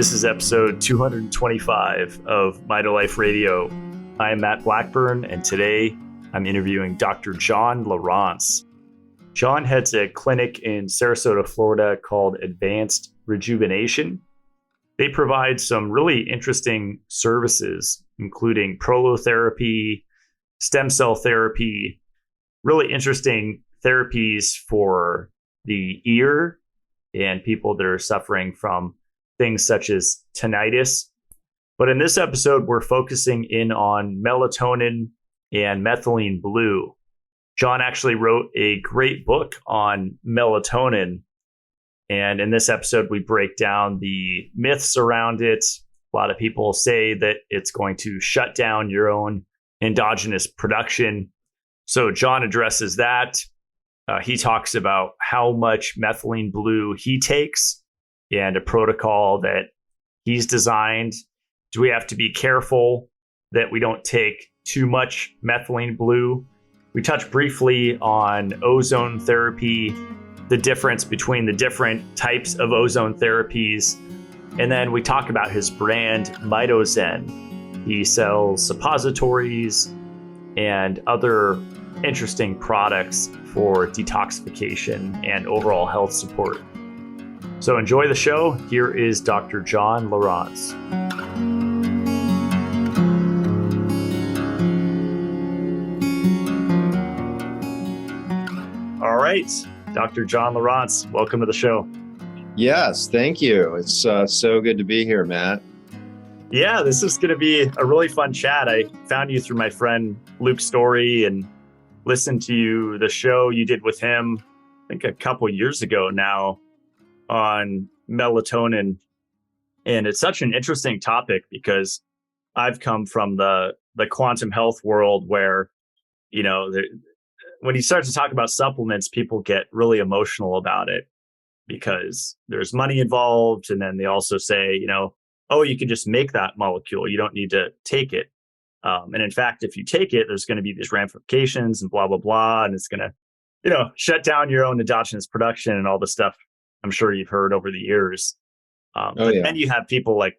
This is episode 225 of Mitolife Radio. I am Matt Blackburn, and today I'm interviewing Dr. John Lieurance. John heads a clinic in Sarasota, Florida called Advanced Rejuvenation. They provide some really interesting services, including prolotherapy, stem cell therapy, really interesting therapies for the ear and people that are suffering from things such as tinnitus. But in this episode, we're focusing in on melatonin and methylene blue. John actually wrote a great book on melatonin. And in this episode, we break down the myths around it. A lot of people say that it's going to shut down your own endogenous production. So John addresses that. He talks about how much methylene blue he takes and a protocol that he's designed. Do we have to be careful that we don't take too much methylene blue? We touch briefly on ozone therapy, the difference between the different types of ozone therapies. And then we talk about his brand, Mito Zen. He sells suppositories and other interesting products for detoxification and overall health support. So enjoy the show. Here is Dr. John Lieurance. All right, Dr. John Lieurance, welcome to the show. Yes, thank you. It's so good to be here, Matt. Yeah, this is going to be a really fun chat. I found you through my friend Luke's story and listened to the show you did with him, I think a couple years ago now, on melatonin. And it's such an interesting topic because I've come from the quantum health world where, you know, when you start to talk about supplements, people get really emotional about it because there's money involved. And then they also say, you know, oh, you can just make that molecule. You don't need to take it. And in fact, if you take it, there's going to be these ramifications and blah, blah, blah. And it's going to, you know, shut down your own endogenous production and all the stuff I'm sure you've heard over the years. Then you have people like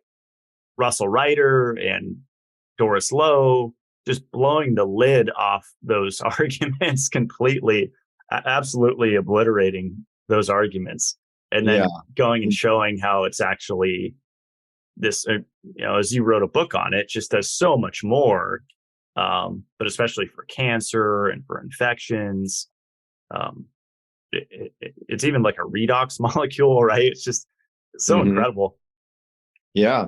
Russell Ryder and Doris Lowe just blowing the lid off those arguments completely, absolutely obliterating those arguments. And then going and showing how it's actually this, you know, as you wrote a book on it, just does so much more, but especially for cancer and for infections. It's even like a redox molecule, right? It's just so incredible. Yeah.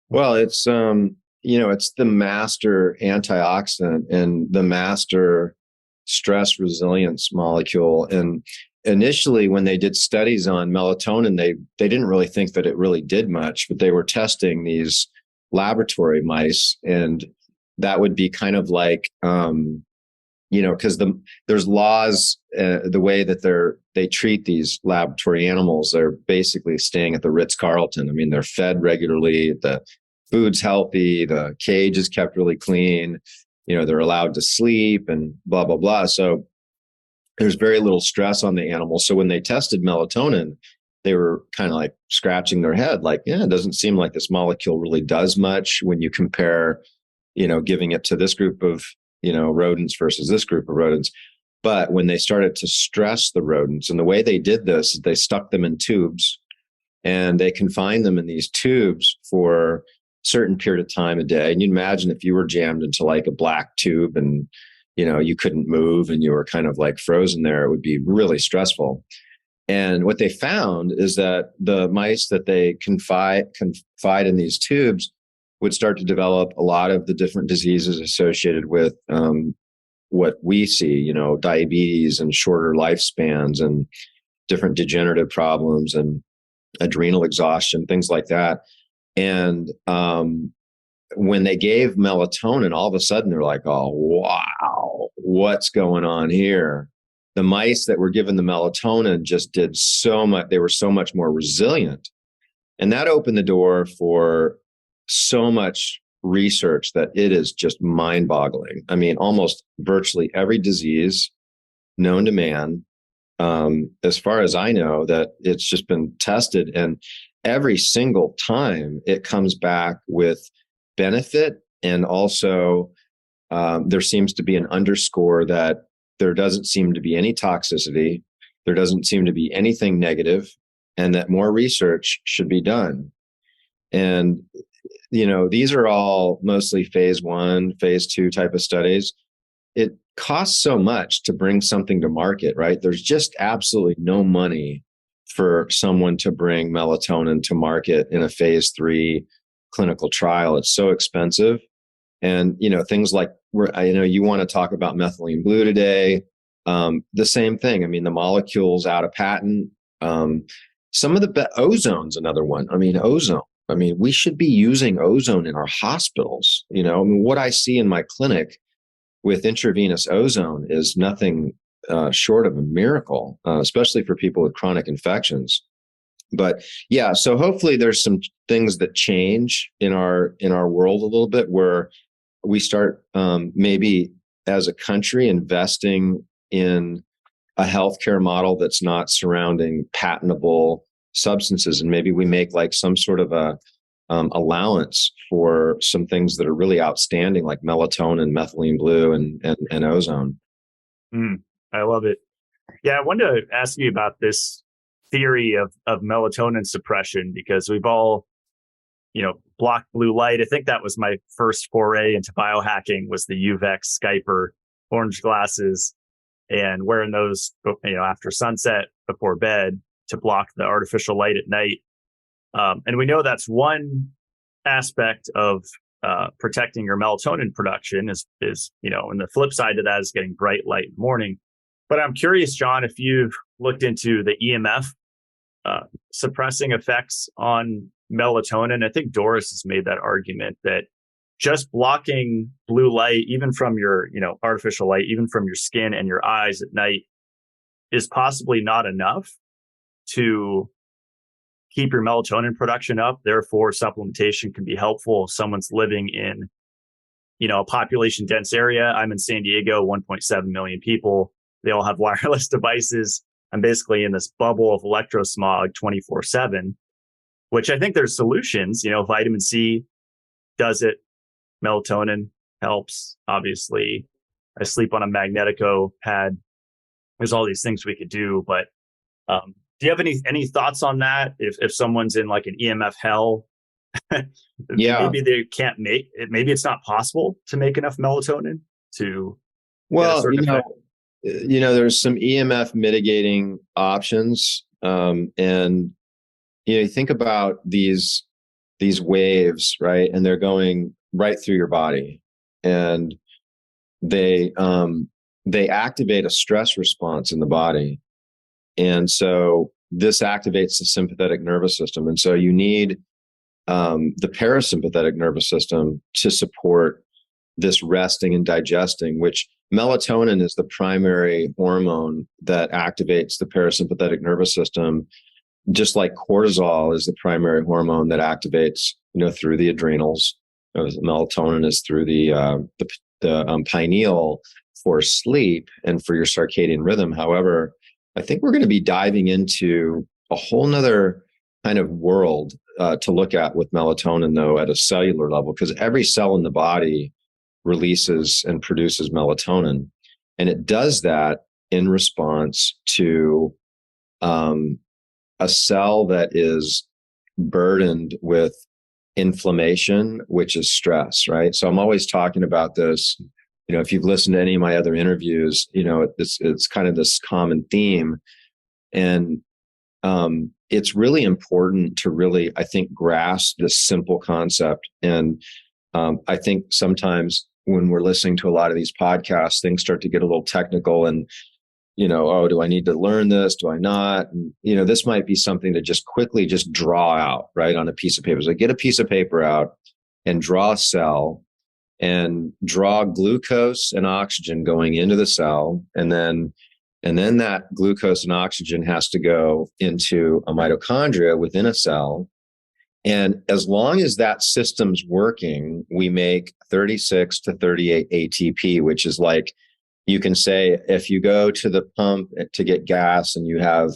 Well, it's, you know, it's the master antioxidant and the master stress resilience molecule. And initially, when they did studies on melatonin, they didn't really think that it really did much, but they were testing these laboratory mice, and that would be kind of like, you know, because there's laws, the way that they treat these laboratory animals. They're basically staying at the Ritz-Carlton. I mean, they're fed regularly, the food's healthy, the cage is kept really clean, you know, they're allowed to sleep and blah, blah, blah. So there's very little stress on the animals. So when they tested melatonin, they were kind of like scratching their head, like, yeah, it doesn't seem like this molecule really does much when you compare, you know, giving it to this group of, you know, rodents versus this group of rodents. But when they started to stress the rodents, and the way they did this is they stuck them in tubes and they confined them in these tubes for a certain period of time a day. And you'd imagine if you were jammed into like a black tube and, you know, you couldn't move and you were kind of like frozen there, it would be really stressful. And what they found is that the mice that they confide in these tubes would start to develop a lot of the different diseases associated with what we see, you know, diabetes and shorter lifespans and different degenerative problems and adrenal exhaustion, things like that. And when they gave melatonin, all of a sudden they're like, oh, wow, what's going on here? The mice that were given the melatonin just did so much. They were so much more resilient. And that opened the door for so much research that it is just mind-boggling. I mean, almost virtually every disease known to man, as far as I know, that it's just been tested. And every single time it comes back with benefit. And also there seems to be an underscore that there doesn't seem to be any toxicity. There doesn't seem to be anything negative, and that more research should be done. And, these are all mostly phase 1, phase 2 type of studies. It costs so much to bring something to market, right? There's just absolutely no money for someone to bring melatonin to market in a phase 3 clinical trial. It's so expensive. And, things like you want to talk about methylene blue today. The same thing. I mean, the molecule's out of patent. Some of the ozone's another one. Ozone. We should be using ozone in our hospitals. What I see in my clinic with intravenous ozone is nothing short of a miracle, especially for people with chronic infections. But yeah, so hopefully there's some things that change in our world a little bit, where we start maybe as a country investing in a healthcare model that's not surrounding patentable substances, and maybe we make like some sort of a allowance for some things that are really outstanding, like melatonin, methylene blue, and ozone. I love it. Yeah, I wanted to ask you about this theory of melatonin suppression, because we've all blocked blue light. I think that was my first foray into biohacking, was the UVEX Skyper orange glasses, and wearing those, after sunset before bed to block the artificial light at night. And we know that's one aspect of protecting your melatonin production is, and the flip side to that is getting bright light in the morning. But I'm curious, John, if you've looked into the EMF suppressing effects on melatonin. I think Doris has made that argument that just blocking blue light, even from your, artificial light, even from your skin and your eyes at night, is possibly not enough to keep your melatonin production up. Therefore, supplementation can be helpful if someone's living in, a population dense area. I'm in San Diego, 1.7 million people. They all have wireless devices. I'm basically in this bubble of electrosmog 24/7, which I think there's solutions. Vitamin C does it. Melatonin helps. Obviously, I sleep on a Magnetico pad. There's all these things we could do, but do you have any thoughts on that? If someone's in like an EMF hell, Yeah. maybe they can't make it. Maybe it's not possible to make enough melatonin to. Well, there's some EMF mitigating options, and you think about these waves, right? And they're going right through your body, and they activate a stress response in the body. And so this activates the sympathetic nervous system. And so you need the parasympathetic nervous system to support this resting and digesting, which melatonin is the primary hormone that activates the parasympathetic nervous system, just like cortisol is the primary hormone that activates, through the adrenals. Melatonin is through the pineal for sleep and for your circadian rhythm. However, I think we're going to be diving into a whole nother kind of world to look at with melatonin, though, at a cellular level, because every cell in the body releases and produces melatonin. And it does that in response to a cell that is burdened with inflammation, which is stress, right? So I'm always talking about this. If you've listened to any of my other interviews, it's kind of this common theme. And it's really important to really, I think, grasp this simple concept. And I think sometimes when we're listening to a lot of these podcasts, things start to get a little technical and, do I need to learn this? Do I not? And, this might be something to just quickly just draw out, right, on a piece of paper. So get a piece of paper out and draw a cell and draw glucose and oxygen going into the cell. And then that glucose and oxygen has to go into a mitochondria within a cell. And as long as that system's working, we make 36 to 38 ATP, which is like, you can say, if you go to the pump to get gas and you have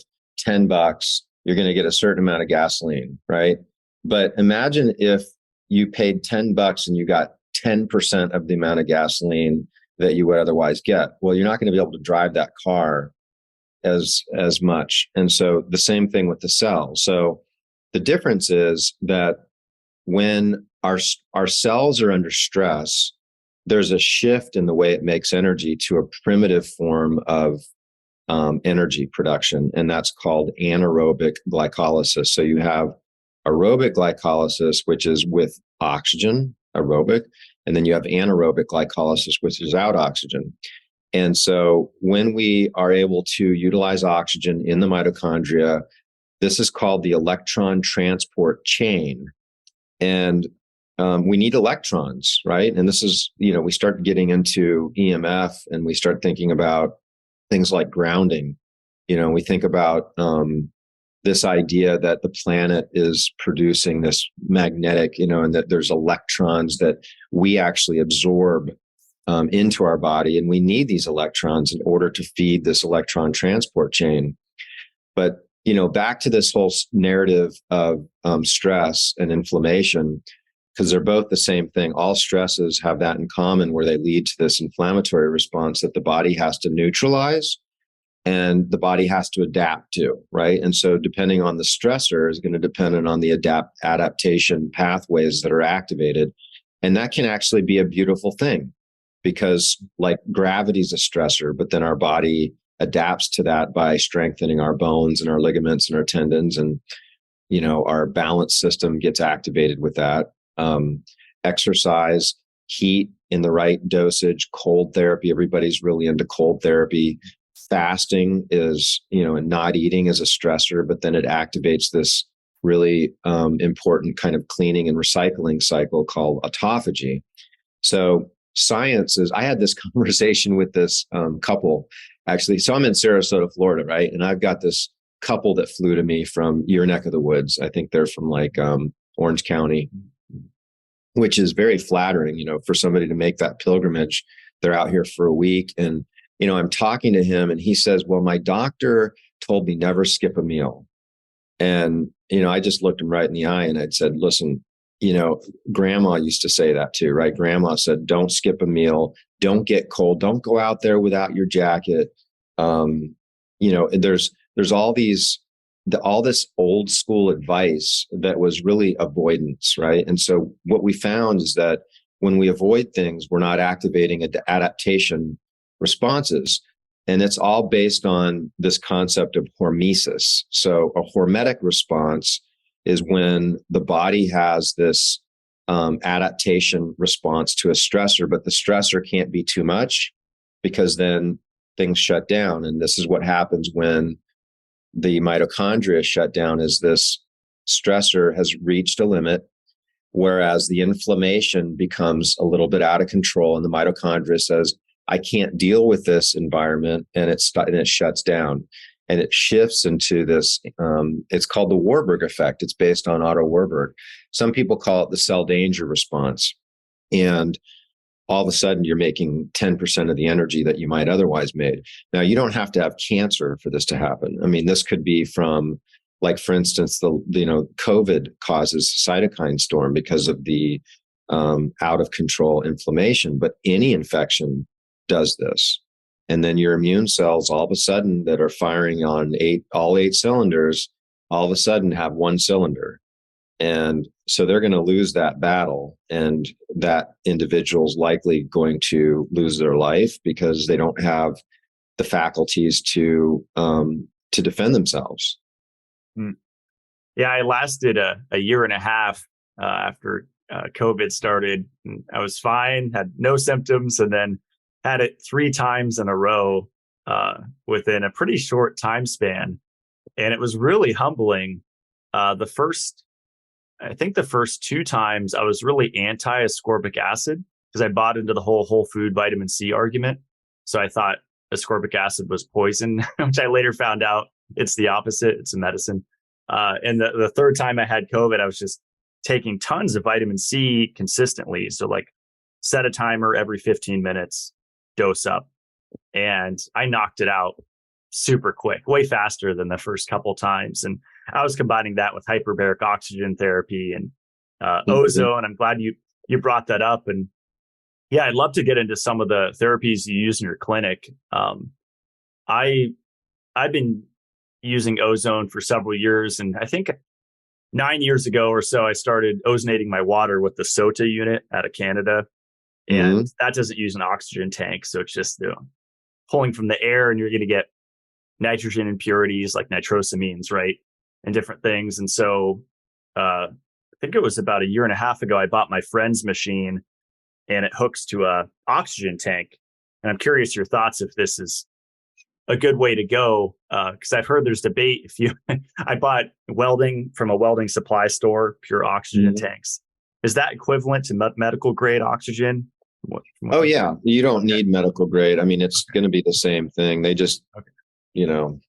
$10, you're going to get a certain amount of gasoline, right? But imagine if you paid $10 and you got 10% of the amount of gasoline that you would otherwise get. Well, you're not going to be able to drive that car as much. And so the same thing with the cell. So the difference is that when our cells are under stress, there's a shift in the way it makes energy to a primitive form of energy production, and that's called anaerobic glycolysis. So you have aerobic glycolysis, which is with oxygen, aerobic, and then you have anaerobic glycolysis, which is without oxygen. And so when we are able to utilize oxygen in the mitochondria, this is called the electron transport chain. And we need electrons, right? And this is, we start getting into EMF and we start thinking about things like grounding. We think about this idea that the planet is producing this magnetic, and that there's electrons that we actually absorb into our body. And we need these electrons in order to feed this electron transport chain. But, back to this whole narrative of stress and inflammation, because they're both the same thing. All stresses have that in common, where they lead to this inflammatory response that the body has to neutralize and the body has to adapt to, right? And so depending on the stressor is going to depend on the adaptation pathways that are activated. And that can actually be a beautiful thing, because like gravity is a stressor, but then our body adapts to that by strengthening our bones and our ligaments and our tendons, and our balance system gets activated with that. Exercise, heat in the right dosage, cold therapy. Everybody's really into cold therapy. Fasting is, and not eating is a stressor, but then it activates this really important kind of cleaning and recycling cycle called autophagy. So science is, I had this conversation with this couple, actually. So I'm in Sarasota, Florida, right? And I've got this couple that flew to me from your neck of the woods. I think they're from like Orange County, which is very flattering, for somebody to make that pilgrimage. They're out here for a week. And, I'm talking to him and he says, well, my doctor told me never skip a meal. And, I just looked him right in the eye and I'd said, listen, grandma used to say that too, right? Grandma said, don't skip a meal. Don't get cold. Don't go out there without your jacket. There's all this old school advice that was really avoidance, right? And so what we found is that when we avoid things, we're not activating adaptation responses. And it's all based on this concept of hormesis. So a hormetic response is when the body has this adaptation response to a stressor, but the stressor can't be too much, because then things shut down. And this is what happens when the mitochondria shut down, is this stressor has reached a limit, whereas the inflammation becomes a little bit out of control. And the mitochondria says, I can't deal with this environment. And it shuts down and it shifts into this. It's called the Warburg effect. It's based on Otto Warburg. Some people call it the cell danger response. And all of a sudden you're making 10% of the energy that you might otherwise made. Now, you don't have to have cancer for this to happen. I mean, this could be from, like, for instance, COVID causes cytokine storm because of the out of control inflammation, but any infection does this. And then your immune cells, all of a sudden, that are firing on all eight cylinders, all of a sudden have one cylinder. And so they're going to lose that battle, and that individual's likely going to lose their life because they don't have the faculties to defend themselves. Yeah, I lasted a year and a half after COVID started. I was fine, had no symptoms, and then had it 3 times in a row within a pretty short time span. And it was really humbling. The first 2 times I was really anti-ascorbic acid, because I bought into the whole food vitamin C argument. So I thought ascorbic acid was poison, which I later found out it's the opposite. It's a medicine. And the third time I had COVID, I was just taking tons of vitamin C consistently. So like set a timer every 15 minutes, dose up. And I knocked it out super quick, way faster than the first couple times. And I was combining that with hyperbaric oxygen therapy and Mhm. ozone. I'm glad you brought that up. And yeah, I'd love to get into some of the therapies you use in your clinic. I I've been using ozone for several years, and I think 9 years ago or so, I started ozonating my water with the SOTA unit out of Canada, and Mhm. that doesn't use an oxygen tank, so it's just pulling from the air, and you're going to get nitrogen impurities like nitrosamines, right, and different things. And so, I think it was about a year and a half ago, I bought my friend's machine, and it hooks to a oxygen tank. And I'm curious your thoughts if this is a good way to go, because I've heard there's debate. If you, I bought welding from a welding supply store, pure oxygen Mhm. tanks. Is that equivalent to medical grade oxygen? What Oh you yeah, you don't okay, need medical grade. I mean, it's going to be the same thing. They just, okay, you know,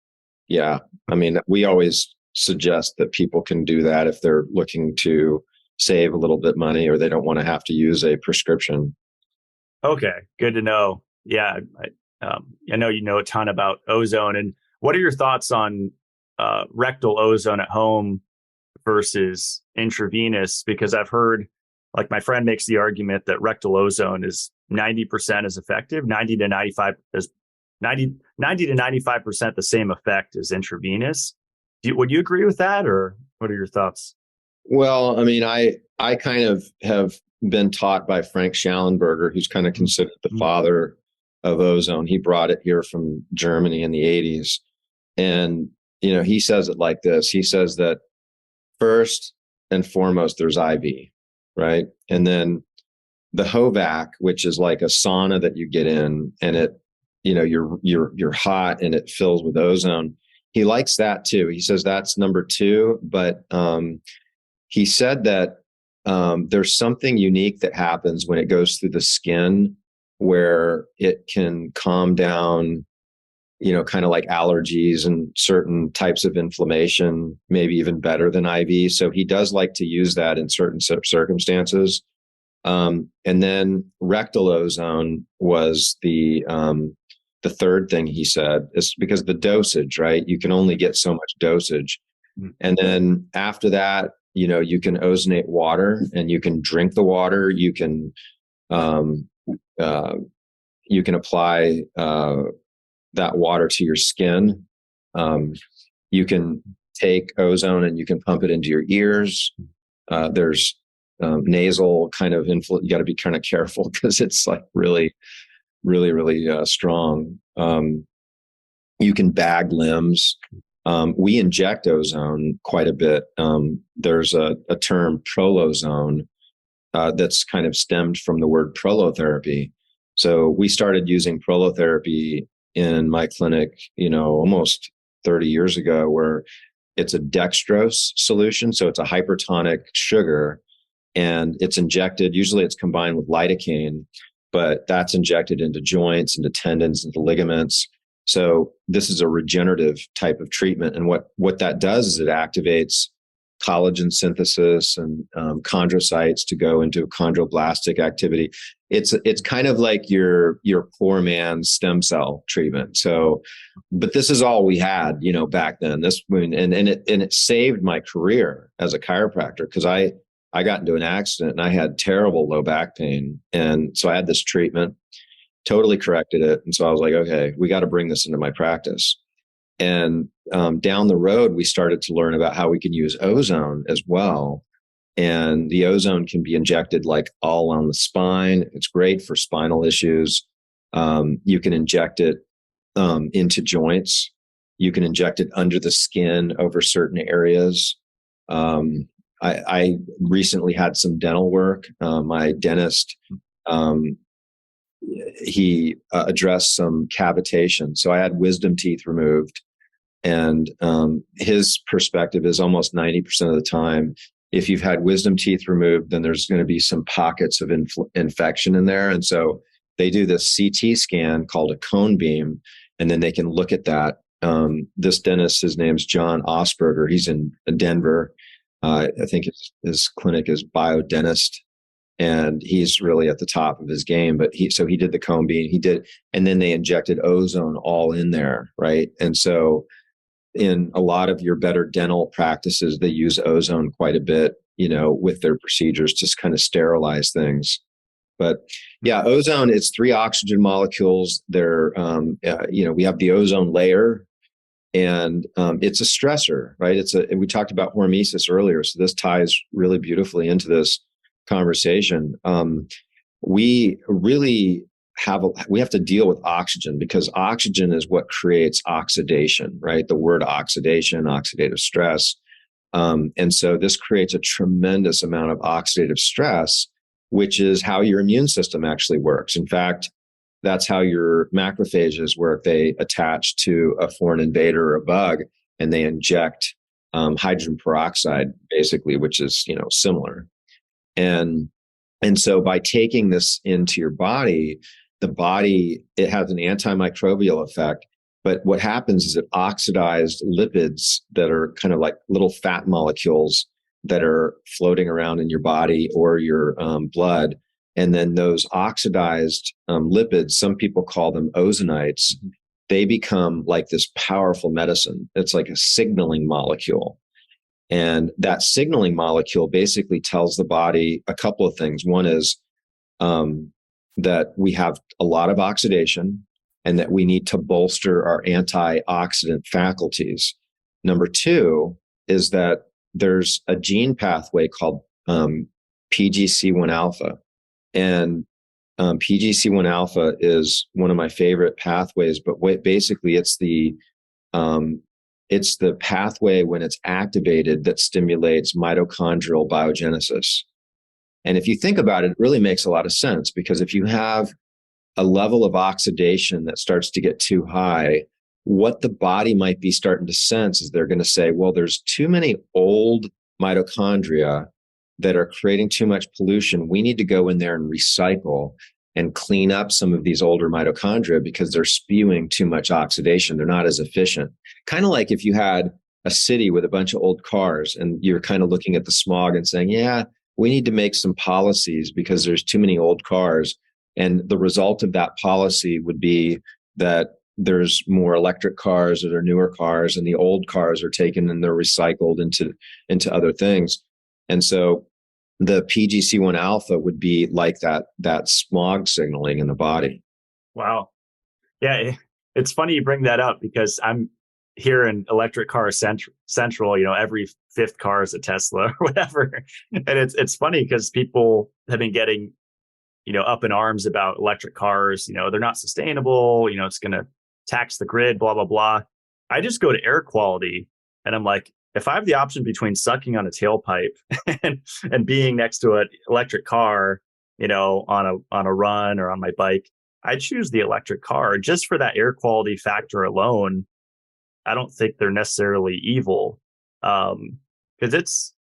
yeah. I mean, we always suggest that people can do that if they're looking to save a little bit money or they don't want to have to use a prescription. okay, good to know. Yeah, I know you know a ton about ozone, and what are your thoughts on rectal ozone at home versus intravenous? Because I've heard, like my friend makes the argument that rectal ozone is 90% as effective, 90 to 95% the same effect as intravenous. Would you agree with that, or what are your thoughts? Well, I mean, I kind of have been taught by Frank Schallenberger, who's kind of considered the Mm-hmm. father of ozone. He brought it here from Germany in the 80s. And, he says it like this. He says that first and foremost, there's IV, right? And then the HOVAC, which is like a sauna that you get in and you're hot and it fills with ozone. He likes that too. He says that's number two, but he said that there's something unique that happens when it goes through the skin where it can calm down, kind of like allergies and certain types of inflammation, maybe even better than IV. So he does like to use that in certain circumstances. And then rectal ozone was the third thing he said, is because the dosage, right? You can only get so much dosage. And then after that, you can ozonate water and you can drink the water. Um, uh, you can apply that water to your skin. You can take ozone and you can pump it into your ears. There's nasal kind of influence. You got to be kind of careful because it's like really, really, really strong. You can bag limbs. We inject ozone quite a bit. There's a term prolozone that's kind of stemmed from the word prolotherapy. So we started using prolotherapy in my clinic, almost 30 years ago, where it's a dextrose solution. So it's a hypertonic sugar and it's injected. Usually it's combined with lidocaine, but that's injected into joints, into tendons, into ligaments. So this is a regenerative type of treatment. And what that does is it activates collagen synthesis and chondrocytes to go into chondroblastic activity. It's kind of like your poor man's stem cell treatment. So, but this is all we had, back then. And it saved my career as a chiropractor because I got into an accident and I had terrible low back pain, and so I had this treatment, totally corrected it, and so I was like, okay, we got to bring this into my practice. And down the road, we started to learn about how we can use ozone as well. And the ozone can be injected like all on the spine. It's great for spinal issues. You can inject it into joints. You can inject it under the skin over certain areas. I recently had some dental work. My dentist, um, he addressed some cavitation. So I had wisdom teeth removed. And his perspective is almost 90% of the time, if you've had wisdom teeth removed, then there's going to be some pockets of infection in there. And so they do this CT scan called a cone beam, and then they can look at that. This dentist, his name's John Osberger. He's in Denver. I think his clinic is Biodentist, and he's really at the top of his game. But he did the cone beam, and then they injected ozone all in there, right? And so in a lot of your better dental practices, they use ozone quite a bit, with their procedures, just kind of sterilize things. But yeah, ozone, it's 3 oxygen molecules. We have the ozone layer, and it's a stressor, right? We talked about hormesis earlier, so this ties really beautifully into this conversation. We really we have to deal with oxygen, because oxygen is what creates oxidation, right? The word oxidation, oxidative stress. And so this creates a tremendous amount of oxidative stress, which is how your immune system actually works. In fact, that's how your macrophages work. They attach to a foreign invader or a bug, and they inject hydrogen peroxide, basically, which is, similar. And so by taking this into your body, it has an antimicrobial effect. But what happens is it oxidized lipids that are kind of like little fat molecules that are floating around in your body or your blood. And then those oxidized lipids, some people call them ozonites, they become like this powerful medicine. It's like a signaling molecule. And that signaling molecule basically tells the body a couple of things. One is that we have a lot of oxidation and that we need to bolster our antioxidant faculties. Number 2 is that there's a gene pathway called PGC1 alpha. And PGC1 alpha is one of my favorite pathways, but basically it's the pathway when it's activated that stimulates mitochondrial biogenesis. And if you think about it, it really makes a lot of sense, because if you have a level of oxidation that starts to get too high, what the body might be starting to sense is they're going to say, well, there's too many old mitochondria that are creating too much pollution. We need to go in there and recycle and clean up some of these older mitochondria because they're spewing too much oxidation. They're not as efficient. Kind of like if you had a city with a bunch of old cars and you're kind of looking at the smog and saying, yeah, we need to make some policies because there's too many old cars. And the result of that policy would be that there's more electric cars or newer cars, and the old cars are taken and they're recycled into other things. And so the PGC1 alpha would be like that smog signaling in the body. Wow. Yeah, it's funny you bring that up, because I'm here in electric car central, every 5th car is a Tesla or whatever. And it's funny because people have been getting, up in arms about electric cars. They're not sustainable, it's going to tax the grid, blah, blah, blah. I just go to air quality and I'm like, if I have the option between sucking on a tailpipe and being next to an electric car, on a run or on my bike, I choose the electric car just for that air quality factor alone. I don't think they're necessarily evil. Because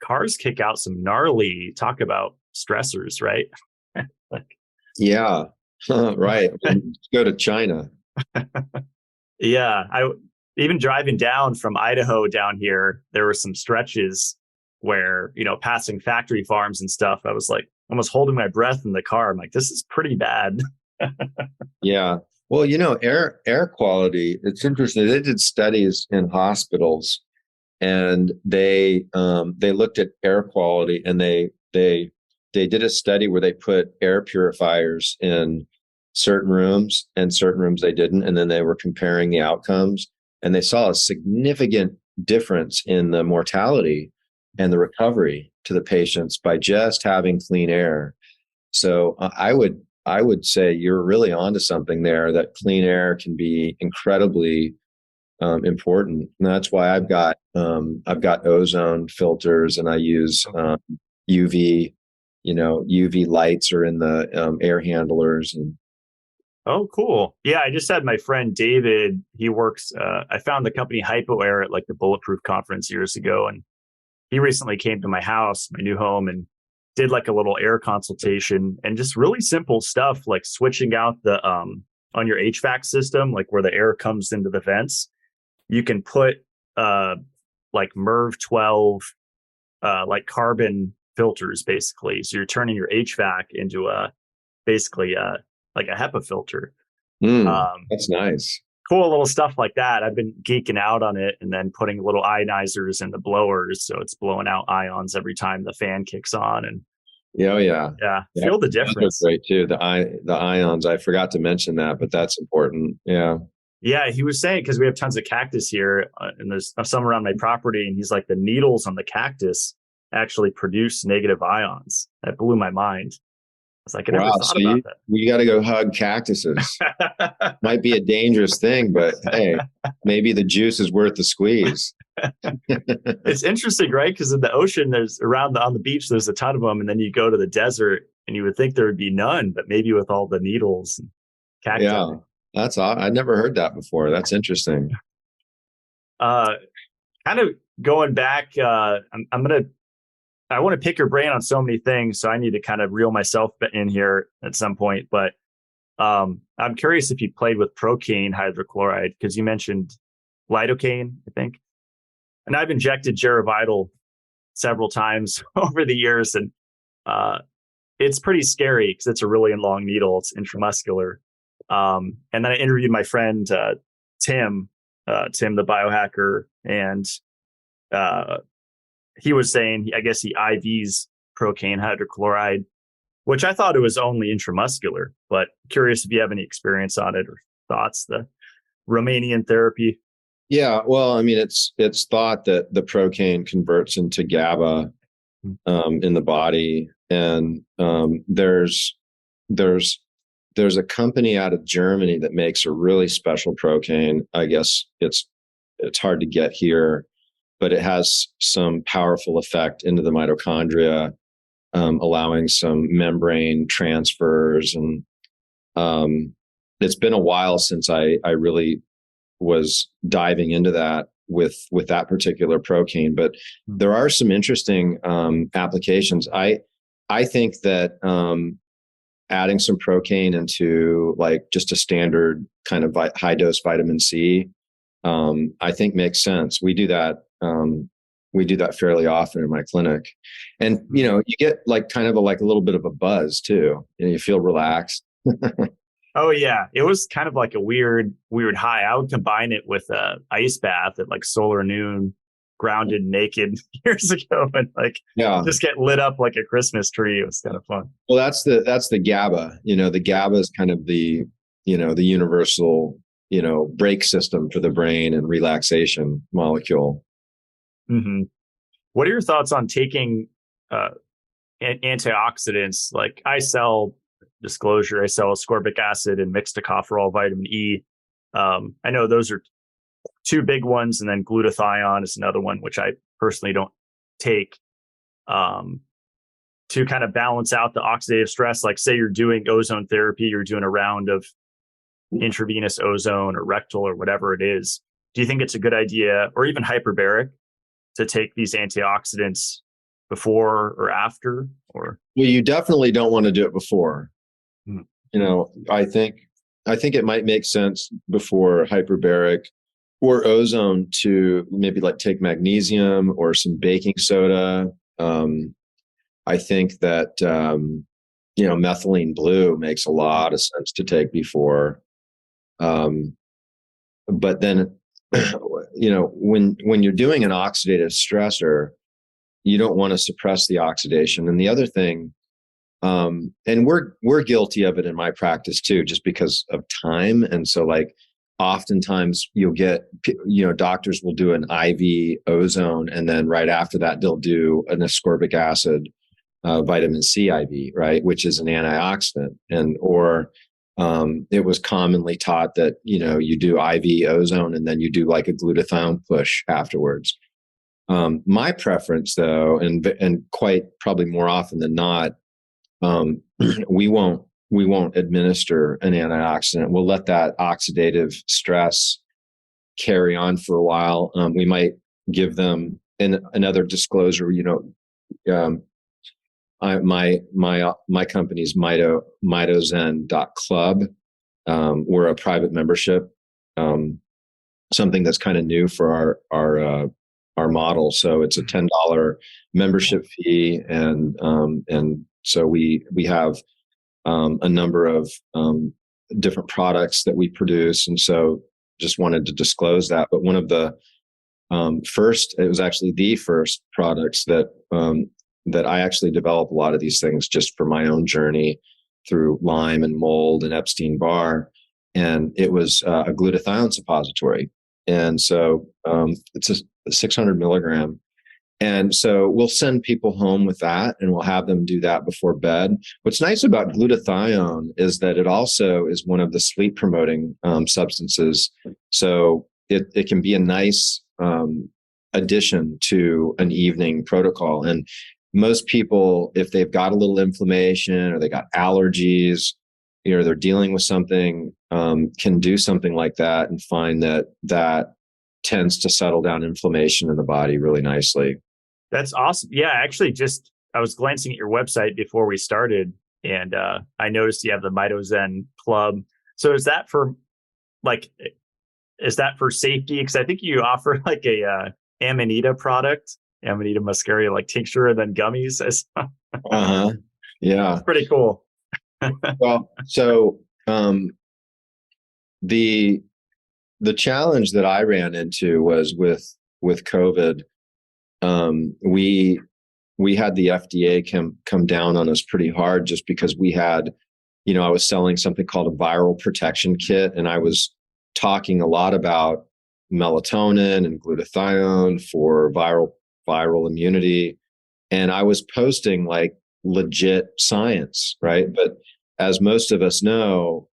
cars kick out some gnarly, talk about stressors, right? Yeah, right. Go to China. Yeah. Even driving down from Idaho down here, there were some stretches where, passing factory farms and stuff, I was like almost holding my breath in the car. I'm like, this is pretty bad. Yeah. Well, air quality, it's interesting. They did studies in hospitals, and they looked at air quality, and they did a study where they put air purifiers in certain rooms and certain rooms they didn't. And then they were comparing the outcomes, and they saw a significant difference in the mortality and the recovery to the patients by just having clean air. So I would say you're really onto something there, that clean air can be incredibly important. And that's why I've got ozone filters, and I use UV, UV lights are in the air handlers. And oh, cool. Yeah, I just had my friend David. He works. I found the company HypoAir at like the Bulletproof conference years ago, and he recently came to my house, my new home, and did like a little air consultation, and just really simple stuff like switching out the on your HVAC system, like where the air comes into the vents. You can put like MERV 12 like carbon filters, basically. So you're turning your HVAC into basically like a HEPA filter. That's nice. cool little stuff like that. I've been geeking out on it, and then putting little ionizers in the blowers, so it's blowing out ions every time the fan kicks on. And Yeah, yeah, yeah. feel the Those difference. are great too. The ions. I forgot to mention that, but that's important. Yeah. Yeah, he was saying, because we have tons of cactus here, and there's some around my property, and he's like, the needles on the cactus actually produce negative ions. That blew my mind. I was like, I never Wow. thought So about you got to go hug cactuses. that. Might be a dangerous thing, but hey, maybe the juice is worth the squeeze. It's interesting, right? Because in the ocean, there's on the beach, there's a ton of them, and then you go to the desert, and you would think there would be none, but maybe with all the needles and cacti. Yeah, that's odd. I'd never heard that before. That's interesting. Kind of going back, I want to pick your brain on so many things, so I need to kind of reel myself in here at some point. But I'm curious if you played with Procaine hydrochloride, because you mentioned lidocaine, I think. And I've injected Geravital several times over the years, and it's pretty scary because it's a really long needle. It's intramuscular. And then I interviewed my friend Tim the biohacker, and he was saying, I guess he IVs Procaine hydrochloride, which I thought it was only intramuscular, but curious if you have any experience on it or thoughts, the Romanian therapy. Yeah, well, I mean, it's thought that the Procaine converts into GABA in the body, and there's a company out of Germany that makes a really special Procaine. I guess it's hard to get here, but it has some powerful effect into the mitochondria, allowing some membrane transfers. And it's been a while since I really was diving into that with that particular Procaine, but there are some interesting applications. I think that adding some Procaine into like just a standard kind of high dose vitamin C, I think makes sense. We do that. We do that fairly often in my clinic, and you get like kind of a little bit of a buzz too. You feel relaxed. Oh yeah, it was kind of like a weird high. I would combine it with a ice bath at like Solar Noon, grounded naked years ago, and just get lit up like a Christmas tree. It was kind of fun. Well, that's the GABA. The GABA is kind of the the universal brake system for the brain and relaxation molecule. Mm-hmm. What are your thoughts on taking antioxidants? Like I sell ascorbic acid and mixed tocopherol vitamin E. I know those are two big ones, and then glutathione is another one, which I personally don't take, to kind of balance out the oxidative stress. Like say you're doing ozone therapy, you're doing a round of intravenous ozone or rectal or whatever it is. Do you think it's a good idea, or even hyperbaric, to take these antioxidants before or after? Or well, you definitely don't want to do it before. I think it might make sense before hyperbaric or ozone to maybe take magnesium or some baking soda. I think that methylene blue makes a lot of sense to take before. But then when you're doing an oxidative stressor, you don't want to suppress the oxidation. And the other thing, and we're guilty of it in my practice too, just because of time. And so oftentimes you'll get, doctors will do an IV ozone, and then right after that, they'll do an ascorbic acid, vitamin C IV, right? Which is an antioxidant. It was commonly taught that, you do IV ozone and then you do a glutathione push afterwards. My preference though, and quite probably more often than not, we won't administer an antioxidant. We'll let that oxidative stress carry on for a while. We might give them another disclosure, my company's Mitozen.club. We're a private membership, something that's kind of new for our model. So it's a $10 membership fee, and so we have a number of different products that we produce, and so just wanted to disclose that. But one of the first, it was actually the first products that that I actually developed a lot of these things just for my own journey through Lyme and mold and Epstein-Barr. And it was a glutathione suppository. And so it's a 600 milligram. And so we'll send people home with that, and we'll have them do that before bed. What's nice about glutathione is that it also is one of the sleep promoting substances. So it can be a nice addition to an evening protocol. And most people, if they've got a little inflammation or they got allergies, they're dealing with something, can do something like that and find that tends to settle down inflammation in the body really nicely. That's awesome. Yeah, actually, I was glancing at your website before we started, and I noticed you have the Mito Zen Club. So is that for safety? Because I think you offer like a Amanita product, Amanita muscaria, like tincture and then gummies. Yeah, it's pretty cool. Well, so the challenge that I ran into was with COVID. We had the FDA come down on us pretty hard just because we had, I was selling something called a viral protection kit, and I was talking a lot about melatonin and glutathione for viral immunity. And I was posting like legit science, right? But as most of us know,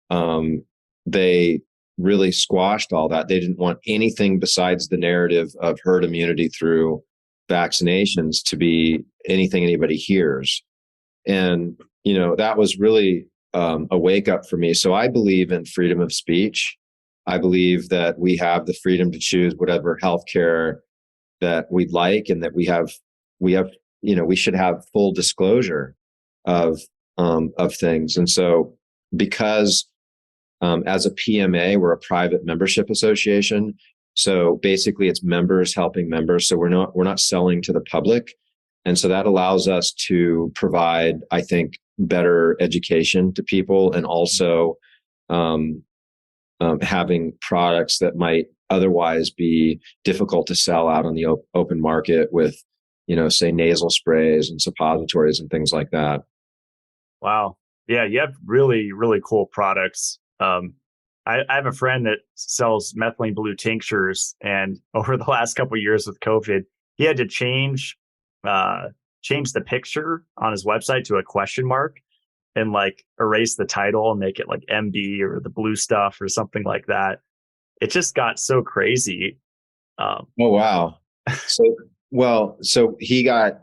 they really squashed all that. They didn't want anything besides the narrative of herd immunity through vaccinations to be anything anybody hears. And, that was really a wake up for me. So I believe in freedom of speech. I believe that we have the freedom to choose whatever healthcare that we'd like, and that we should have full disclosure of things. And so because as a PMA, we're a private membership association. So basically it's members helping members. So we're not selling to the public. And so that allows us to provide, I think, better education to people, and also having products that might otherwise be difficult to sell out on the open market with, say nasal sprays and suppositories and things like that. Wow. Yeah, you have really, really cool products. I have a friend that sells methylene blue tinctures, and over the last couple of years with COVID, he had to change the picture on his website to a question mark and like erase the title and make it like MD or the blue stuff or something like that. It just got so crazy. Oh, wow. So he got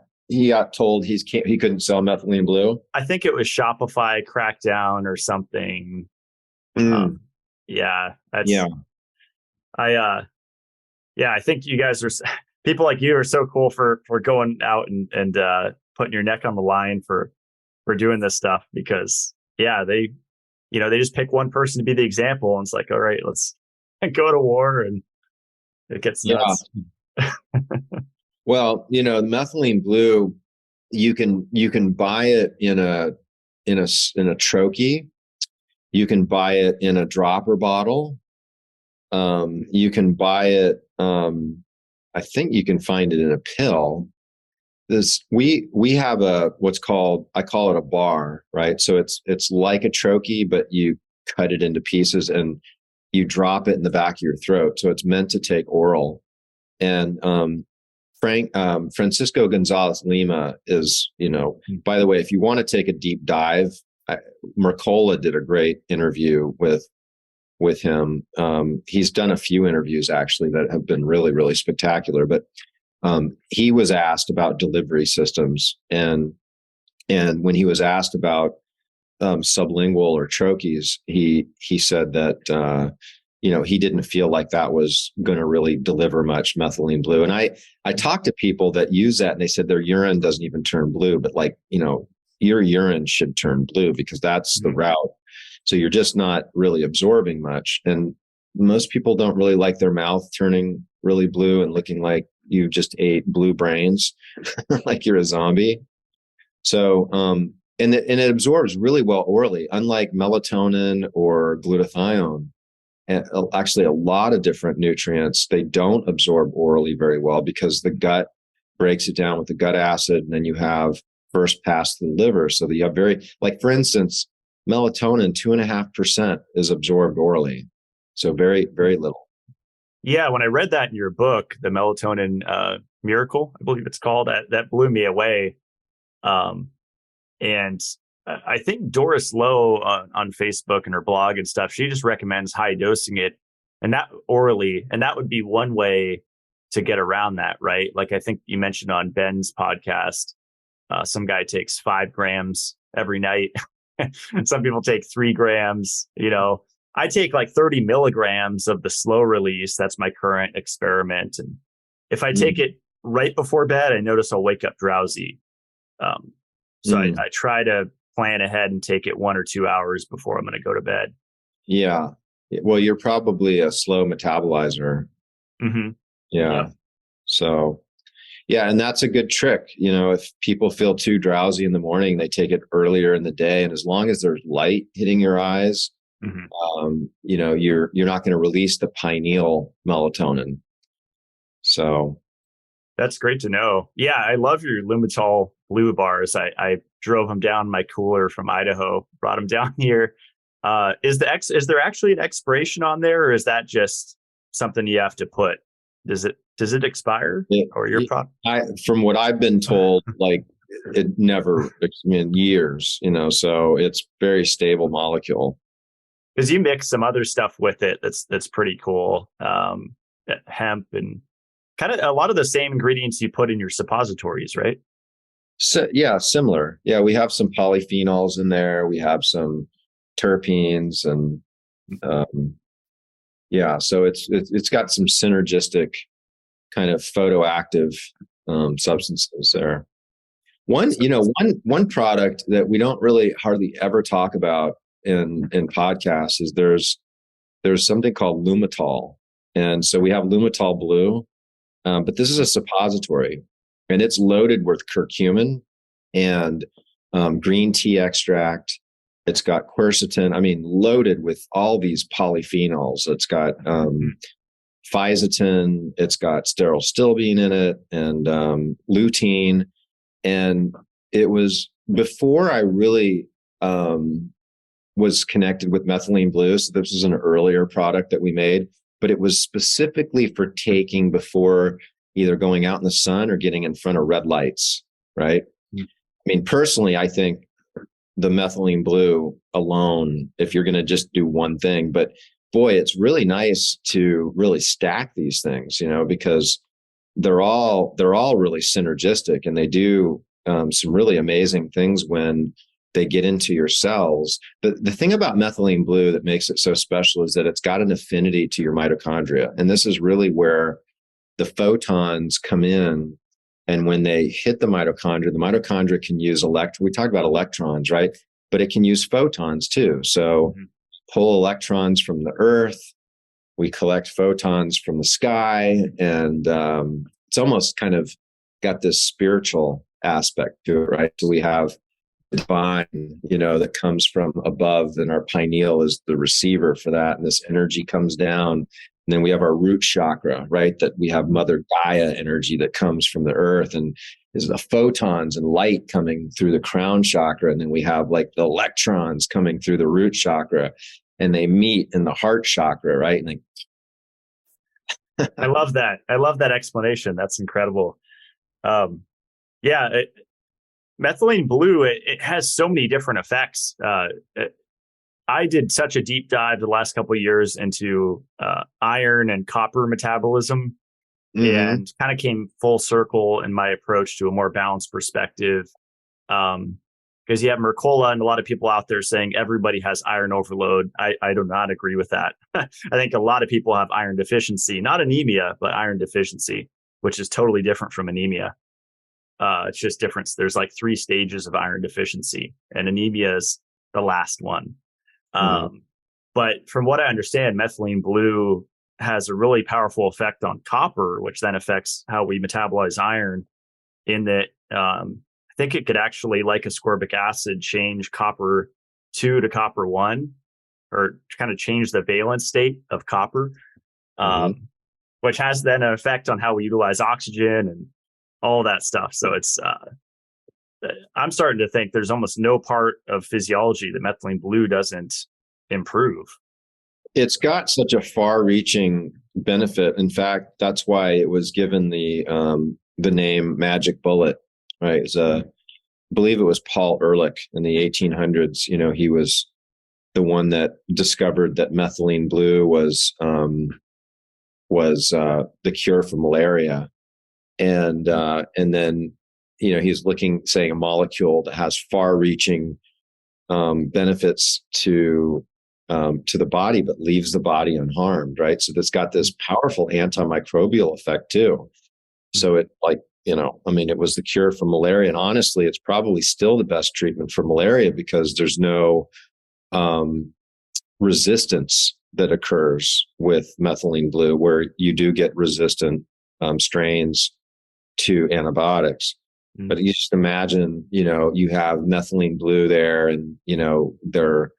told he couldn't sell methylene blue. I think it was Shopify crackdown or something. Yeah, I think you guys people like you are so cool for going out and putting your neck on the line for doing this stuff, because they just pick one person to be the example, and it's like, all right, let's go to war, and it gets nuts. Well, methylene blue, you can buy it in a troche. You can buy it in a dropper bottle. You can buy it. I think you can find it in a pill. We have I call it a bar, right? So it's like a troche, but you cut it into pieces and you drop it in the back of your throat. So it's meant to take oral. And Francisco Gonzalez Lima is, by the way, if you want to take a deep dive, Mercola did a great interview with him. He's done a few interviews actually that have been really, really spectacular. But he was asked about delivery systems, and when he was asked about sublingual or troches, he said that he didn't feel like that was going to really deliver much methylene blue. And I talked to people that use that, and they said their urine doesn't even turn blue, but your urine should turn blue because that's the route. So you're just not really absorbing much. And most people don't really like their mouth turning really blue and looking like you just ate blue brains, like you're a zombie. So, and it absorbs really well orally, unlike melatonin or glutathione. and actually a lot of different nutrients, they don't absorb orally very well because the gut breaks it down with the gut acid, and then you have first pass to the liver. So that you have like for instance, melatonin, 2.5% is absorbed orally. So very, very little. Yeah, when I read that in your book, the Melatonin Miracle, I believe it's called, that blew me away. And I think Doris Lowe on Facebook and her blog and stuff, she just recommends high dosing it, and that orally, and that would be one way to get around that, right? Like I think you mentioned on Ben's podcast, some guy takes 5 grams every night. Some people take 3 grams, I take like 30 milligrams of the slow release. That's my current experiment. And if I take it right before bed, I notice I'll wake up drowsy. So I try to plan ahead and take it 1 or 2 hours before I'm going to go to bed. Yeah. Well, you're probably a slow metabolizer. Mm-hmm. Yeah. So, yeah. And that's a good trick. If people feel too drowsy in the morning, they take it earlier in the day. And as long as there's light hitting your eyes, you're not going to release the pineal melatonin. So that's great to know. Yeah, I love your Lumitol blue bars. I drove them down my cooler from Idaho, brought them down here. Is there actually an expiration on there, or is that just something you have to put? Does it expire or your product? From what I've been told, like it never in years, so it's very stable molecule. Because you mix some other stuff with it that's pretty cool. Hemp and kind of a lot of the same ingredients you put in your suppositories, right? So, yeah, similar. Yeah, we have some polyphenols in there. We have some terpenes, and so it's got some synergistic kind of photoactive substances there. One product that we don't really hardly ever talk about in podcasts is there's something called Lumitol. And so we have Lumitol Blue, but this is a suppository, and it's loaded with curcumin and green tea extract. It's got quercetin, loaded with all these polyphenols. It's got fisetin, it's got stearylstilbene in it, and lutein. And it was before I really was connected with Methylene Blue. So this was an earlier product that we made, but it was specifically for taking before either going out in the sun or getting in front of red lights, right? Personally, I think the Methylene Blue alone, if you're going to just do one thing, but boy, it's really nice to really stack these things, because they're all really synergistic, and they do some really amazing things when they get into your cells. But the thing about Methylene Blue that makes it so special is that it's got an affinity to your mitochondria. And this is really where the photons come in. And when they hit the mitochondria can use we talked about electrons, right? But it can use photons too. So pull electrons from the earth, we collect photons from the sky, and it's almost kind of got this spiritual aspect to it, right? So we have divine, that comes from above, and our pineal is the receiver for that. And this energy comes down. And then we have our root chakra, right? That we have Mother Gaia energy that comes from the earth, and is the photons and light coming through the crown chakra. And then we have like the electrons coming through the root chakra, and they meet in the heart chakra, right? And I love that. I love that explanation. That's incredible. Methylene Blue, it has so many different effects. I did such a deep dive the last couple of years into iron and copper metabolism, and kind of came full circle in my approach to a more balanced perspective. Because you have Mercola and a lot of people out there saying everybody has iron overload. I do not agree with that. I think a lot of people have iron deficiency, not anemia, but iron deficiency, which is totally different from anemia. It's just different. There's like 3 stages of iron deficiency, and anemia is the last one. But from what I understand, Methylene Blue has a really powerful effect on copper, which then affects how we metabolize iron, in that I think it could actually, like ascorbic acid, change copper 2 to copper 1. or kind of change the valence state of copper, Mm-hmm. which has then an effect on how we utilize oxygen and all that stuff. So it's I'm starting to think there's almost no part of physiology that methylene blue doesn't improve. It's got such a far-reaching benefit. In fact, that's why it was given the name Magic Bullet. Right? I believe it was Paul Ehrlich in the 1800s. You know, he was the one that discovered that methylene blue was the cure for malaria, and then, you know, he's saying a molecule that has far-reaching benefits to the body, but leaves the body unharmed, right? So that's got this powerful antimicrobial effect too. So it, like, you know, I mean, it was the cure for malaria, and honestly, it's probably still the best treatment for malaria because there's no resistance that occurs with methylene blue, where you do get resistant strains to antibiotics. Mm-hmm. But you just imagine, you know, you have methylene blue there, and, you know, they're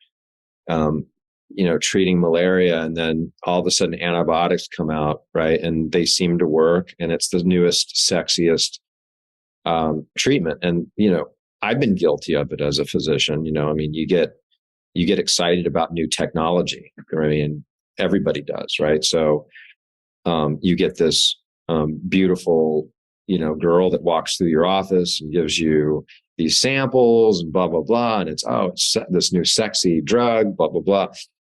you know, treating malaria, and then all of a sudden antibiotics come out, right? And they seem to work, and it's the newest, sexiest treatment. And, you know, I've been guilty of it as a physician. You know, I mean, you get excited about new technology. I mean, everybody does, right? So you get this beautiful, you know, girl that walks through your office and gives you these samples and blah, blah, blah. And it's this new sexy drug, blah, blah, blah.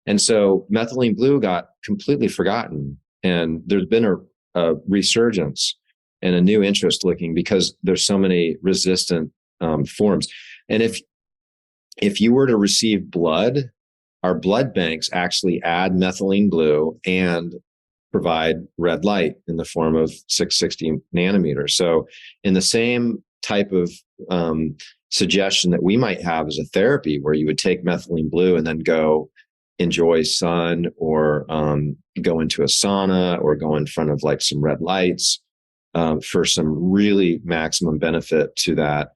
And so methylene blue got completely forgotten. And there's been a resurgence and a new interest looking, because there's so many resistant forms. And if you were to receive blood, our blood banks actually add methylene blue and provide red light in the form of 660 nanometers. So in the same type of suggestion that we might have as a therapy, where you would take methylene blue and then go enjoy sun, or go into a sauna, or go in front of like some red lights for some really maximum benefit to that.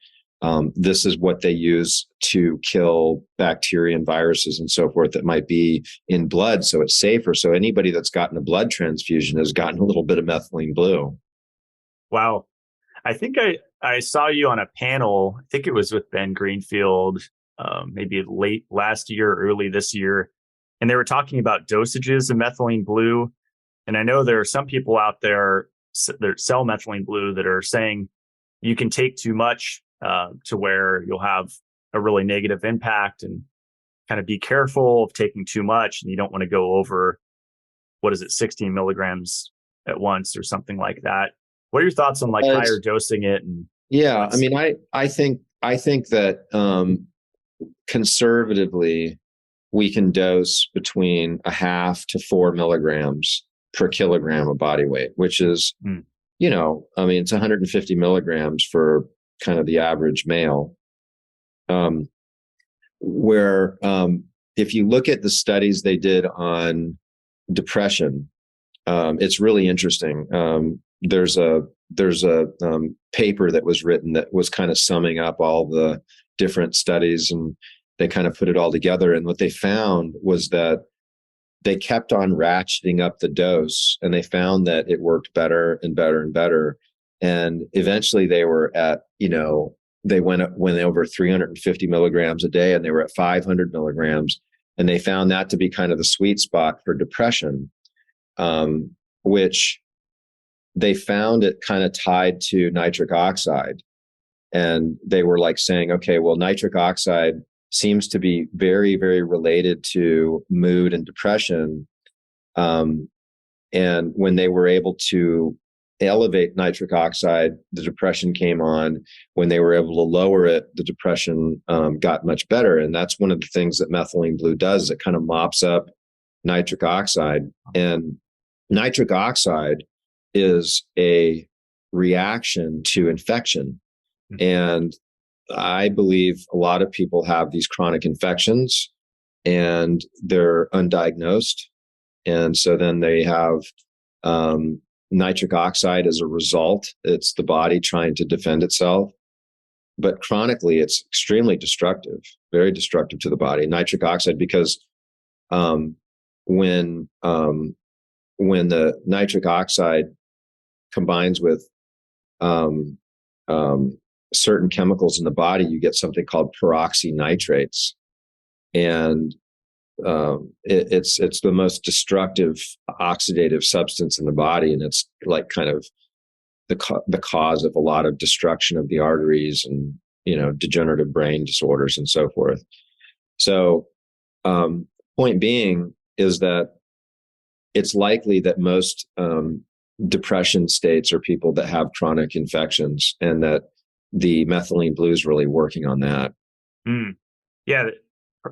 This is what they use to kill bacteria and viruses and so forth that might be in blood. So it's safer. So anybody that's gotten a blood transfusion has gotten a little bit of methylene blue. Wow. I think I saw you on a panel. I think it was with Ben Greenfield, maybe late last year, early this year. And they were talking about dosages of methylene blue. And I know there are some people out there that sell methylene blue that are saying you can take too much to where you'll have a really negative impact, and kind of be careful of taking too much. And you don't want to go over, 16 milligrams at once or something like that. What are your thoughts on like higher dosing it? And yeah, I mean, I think that conservatively, we can dose between 0.5 to 4 milligrams per kilogram of body weight, which is, you know, I mean, it's 150 milligrams for kind of the average male. Where if you look at the studies they did on depression, it's really interesting. There's a paper that was written that was kind of summing up all the different studies, and they kind of put it all together. And what they found was that they kept on ratcheting up the dose, and they found that it worked better and better and better. And eventually they were at, you know, they went over 350 milligrams a day, and they were at 500 milligrams. And they found that to be kind of the sweet spot for depression, which they found it kind of tied to nitric oxide. And they were like saying, okay, well, nitric oxide seems to be very, very related to mood and depression. And when they were able to elevate nitric oxide, the depression came on. When they were able to lower it, the depression got much better. And that's one of the things that methylene blue does. It kind of mops up nitric oxide. And nitric oxide is a reaction to infection. And I believe a lot of people have these chronic infections and they're undiagnosed. And so then they have nitric oxide as a result. It's the body trying to defend itself. But chronically, it's extremely destructive, very destructive to the body. Nitric oxide, because um, when the nitric oxide combines with um, certain chemicals in the body, you get something called peroxynitrates, and it's the most destructive oxidative substance in the body, and it's like kind of the cause of a lot of destruction of the arteries and degenerative brain disorders and so forth. So, point being is that it's likely that most depression states are people that have chronic infections, and that the methylene blue is really working on that. Yeah,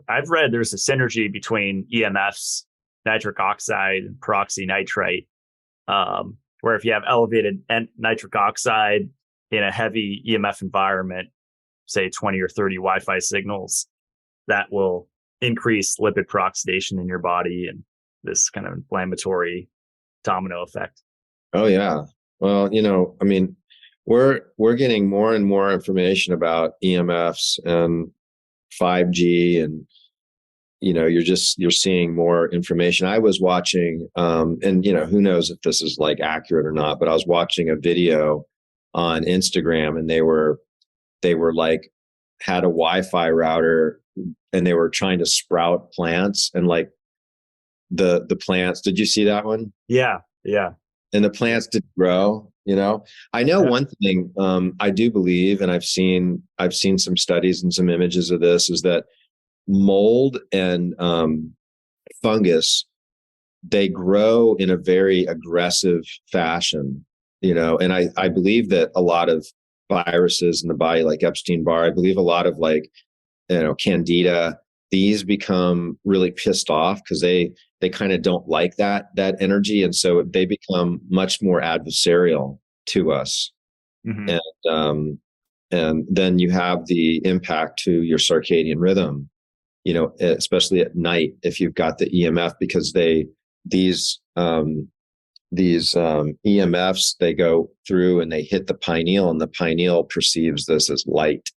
I've read there's a synergy between EMFs, nitric oxide, and peroxynitrite, where if you have elevated nitric oxide in a heavy EMF environment, say 20 or 30 Wi-Fi signals, that will increase lipid peroxidation in your body and this kind of inflammatory domino effect. Oh yeah. Well, I mean, we're getting more and more information about EMFs and 5G, and you're seeing more information. I was watching, and who knows if this is like accurate or not, but I was watching a video on Instagram, and they were like had a Wi-Fi router, and they were trying to sprout plants, and like the plants. Did you see that one? Yeah. And the plants did grow. I know one thing. I do believe, and I've seen some studies and some images of this, is that mold and fungus, they grow in a very aggressive fashion, and I believe that a lot of viruses in the body, like Epstein-Barr, I believe a lot of like, Candida, these become really pissed off because they kind of don't like that energy. And so they become much more adversarial to us. Mm-hmm. And then you have the impact to your circadian rhythm, especially at night, if you've got the EMF, because these EMFs, they go through and they hit the pineal, and the pineal perceives this as light.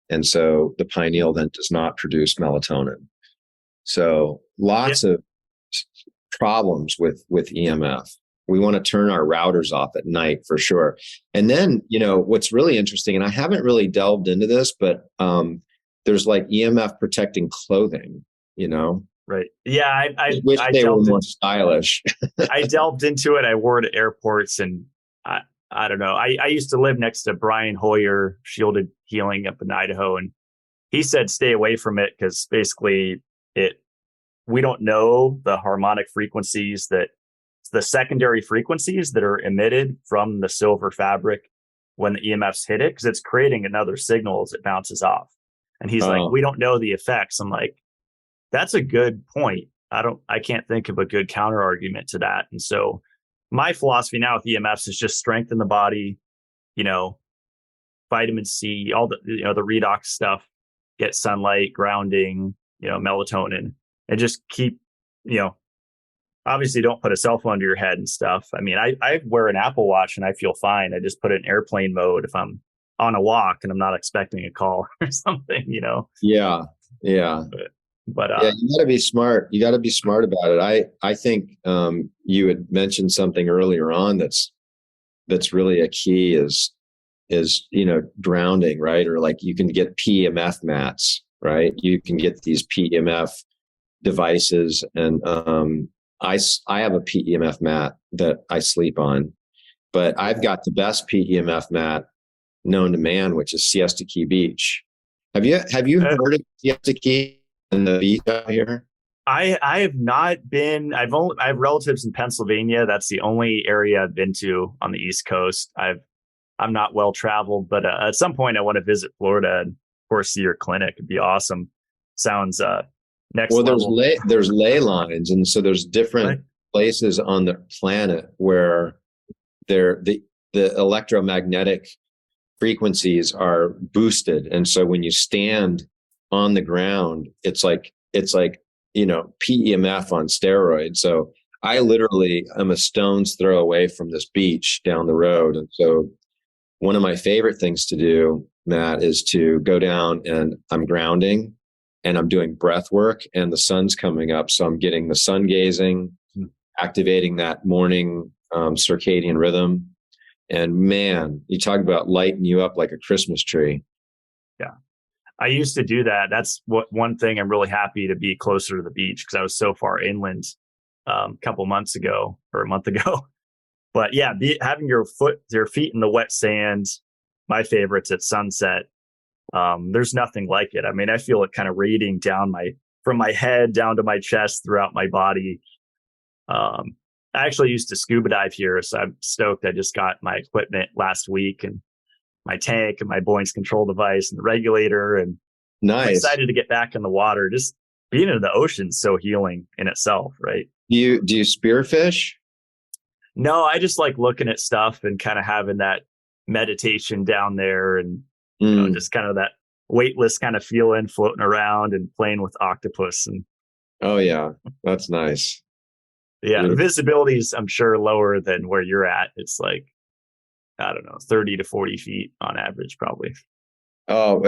And so the pineal then does not produce melatonin. So lots of problems with EMF. We want to turn our routers off at night for sure. And then, what's really interesting, and I haven't really delved into this, but there's like EMF protecting clothing, Right. Yeah. I wish they were more stylish. I delved into it. I wore it at airports, and I don't know. I used to live next to Brian Hoyer, Shielded Healing up in Idaho, and he said stay away from it because basically we don't know the harmonic frequencies, that the secondary frequencies that are emitted from the silver fabric when the EMFs hit it, because it's creating another signal as it bounces off. And he's like, we don't know the effects. I'm like, that's a good point. I can't think of a good counter argument to that. And so my philosophy now with EMFs is just strengthen the body, vitamin C, all the, the redox stuff, get sunlight, grounding, melatonin, and just keep, obviously don't put a cell phone to your head and stuff. I mean, I wear an Apple Watch and I feel fine. I just put it in airplane mode if I'm on a walk and I'm not expecting a call or something, Yeah. But yeah, you got to be smart. You got to be smart about it. I think you had mentioned something earlier on that's really a key is grounding, right? Or like you can get PEMF mats, right? You can get these PEMF devices, and I have a PEMF mat that I sleep on, but I've got the best PEMF mat known to man, which is Siesta Key Beach. Have you heard of Siesta Key and the beach out here? I have not been. I have relatives in Pennsylvania. That's the only area I've been to on the East Coast. I'm not well traveled, but at some point I want to visit Florida and of course see your clinic. It'd be awesome. Sounds next level. There's ley lines, and so there's different places on the planet where the electromagnetic frequencies are boosted, and so when you stand on the ground, it's like PEMF on steroids. So I literally am a stone's throw away from this beach down the road, and so one of my favorite things to do, Matt, is to go down and I'm grounding, and I'm doing breath work, and the sun's coming up. So I'm getting the sun gazing, activating that morning circadian rhythm. And man, you talk about lighting you up like a Christmas tree. Yeah. I used to do that. That's one thing I'm really happy to be closer to the beach, because I was so far inland a couple months ago or a month ago. But yeah, having your feet in the wet sand, my favorites at sunset. There's nothing like it. I mean, I feel it kind of radiating down from my head down to my chest throughout my body. I actually used to scuba dive here, so I'm stoked. I just got my equipment last week, and my tank and my buoyancy control device and the regulator, and nice. I'm excited to get back in the water. Just being in the ocean is so healing in itself, right? Do you spearfish? No, I just like looking at stuff and kind of having that meditation down there, and you know, just kind of that weightless kind of feeling, floating around and playing with octopus. And oh yeah, that's nice. Yeah, the visibility is, I'm sure, lower than where you're at. It's like, I don't know, 30 to 40 feet on average, probably. Oh,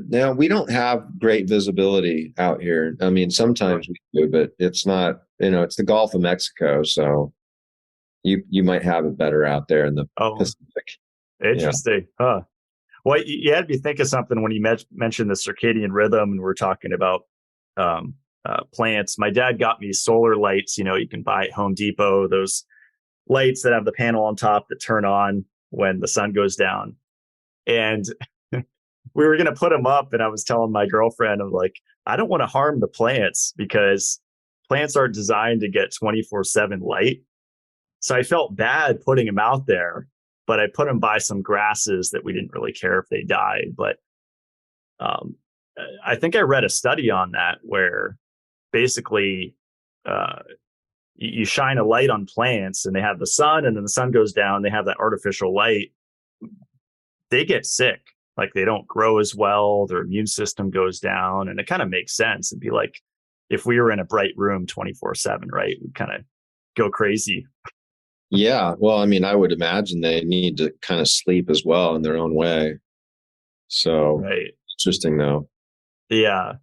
now we don't have great visibility out here. I mean, sometimes we do, but it's not, it's the Gulf of Mexico. So you might have it better out there in the Pacific. Interesting. Yeah. Huh. Well, you had me think of something when you mentioned the circadian rhythm, and we're talking about plants. My dad got me solar lights. You can buy at Home Depot, those lights that have the panel on top that turn on when the sun goes down. And we were going to put them up, and I was telling my girlfriend, I'm like, I don't want to harm the plants, because plants aren't designed to get 24/7 light. So I felt bad putting them out there, but I put them by some grasses that we didn't really care if they died. But I think I read a study on that where basically you shine a light on plants, and they have the sun, and then the sun goes down, they have that artificial light. They get sick. Like, they don't grow as well. Their immune system goes down, and it kind of makes sense. It'd be like if we were in a bright room 24/7, right? We'd kind of go crazy. Yeah. Well, I mean, I would imagine they need to kind of sleep as well in their own way. So right. Interesting though. Yeah.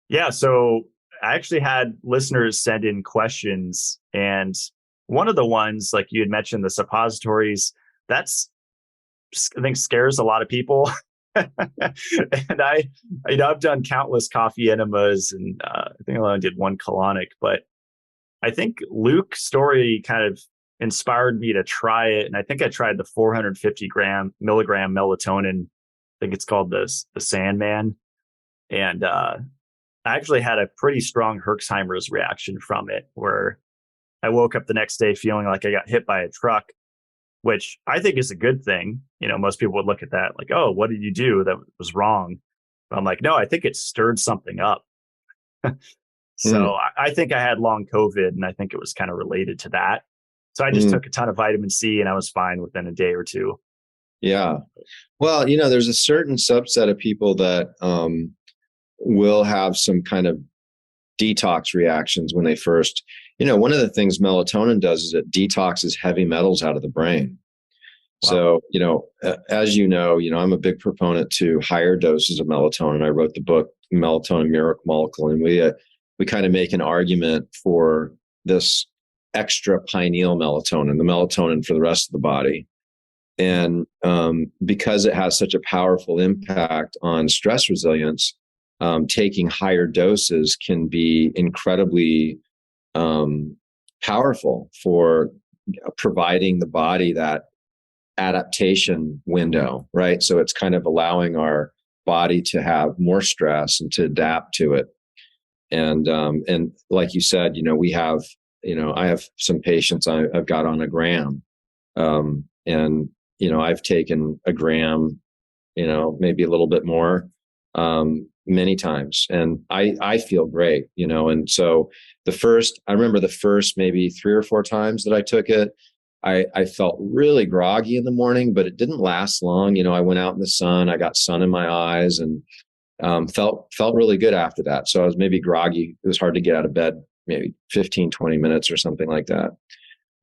Yeah. So I actually had listeners send in questions, and one of the ones, like you had mentioned, the suppositories, that's, I think, scares a lot of people. And I've done countless coffee enemas, and I think I only did one colonic, but I think Luke's story kind of inspired me to try it. And I think I tried the 450 milligram melatonin. I think it's called the Sandman. And I actually had a pretty strong Herxheimer's reaction from it, where I woke up the next day feeling like I got hit by a truck, which I think is a good thing. Most people would look at that like, oh, what did you do that was wrong? But I'm like, no, I think it stirred something up. So I think I had long COVID, and I think it was kind of related to that. So I just took a ton of vitamin C, and I was fine within a day or two. Yeah. Well, there's a certain subset of people that will have some kind of detox reactions when they first, one of the things melatonin does is it detoxes heavy metals out of the brain. Wow. So, as I'm a big proponent to higher doses of melatonin. I wrote the book Melatonin Miracle Molecule, and we kind of make an argument for this extra pineal melatonin, the melatonin for the rest of the body. And because it has such a powerful impact on stress resilience, taking higher doses can be incredibly powerful for providing the body that adaptation window, right? So it's kind of allowing our body to have more stress and to adapt to it. And like you said, we have, I have some patients I've got on a gram, and I've taken a gram, maybe a little bit more, many times, and I feel great, and so I remember the first maybe 3 or 4 times that I took it, I felt really groggy in the morning, but it didn't last long. I went out in the sun, I got sun in my eyes, and felt really good after that. So I was maybe groggy. It was hard to get out of bed, maybe 15, 20 minutes or something like that.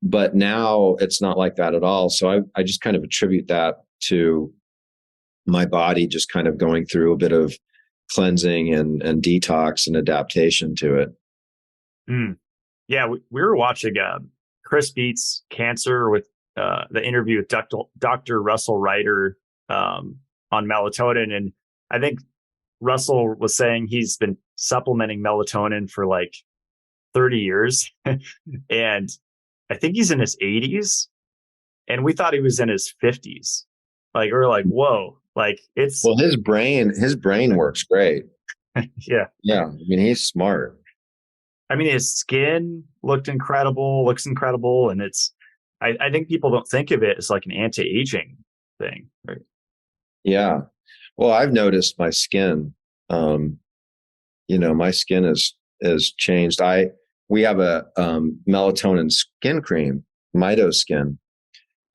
But now it's not like that at all. So I just kind of attribute that to my body just kind of going through a bit of cleansing and detox and adaptation to it. Mm. Yeah, we were watching Chris Beats Cancer with the interview with Dr. Russell Ryder on melatonin. And I think Russell was saying he's been supplementing melatonin for like 30 years. And I think he's in his 80s. And we thought he was in his 50s. Like, we were like, whoa, like it's. Well, his brain works great. Yeah. Yeah. I mean, he's smart. I mean, his skin looks incredible. And I think people don't think of it as like an anti-aging thing, right? Yeah. Well, I've noticed my skin, my skin is changed. We have a melatonin skin cream, Mito Skin,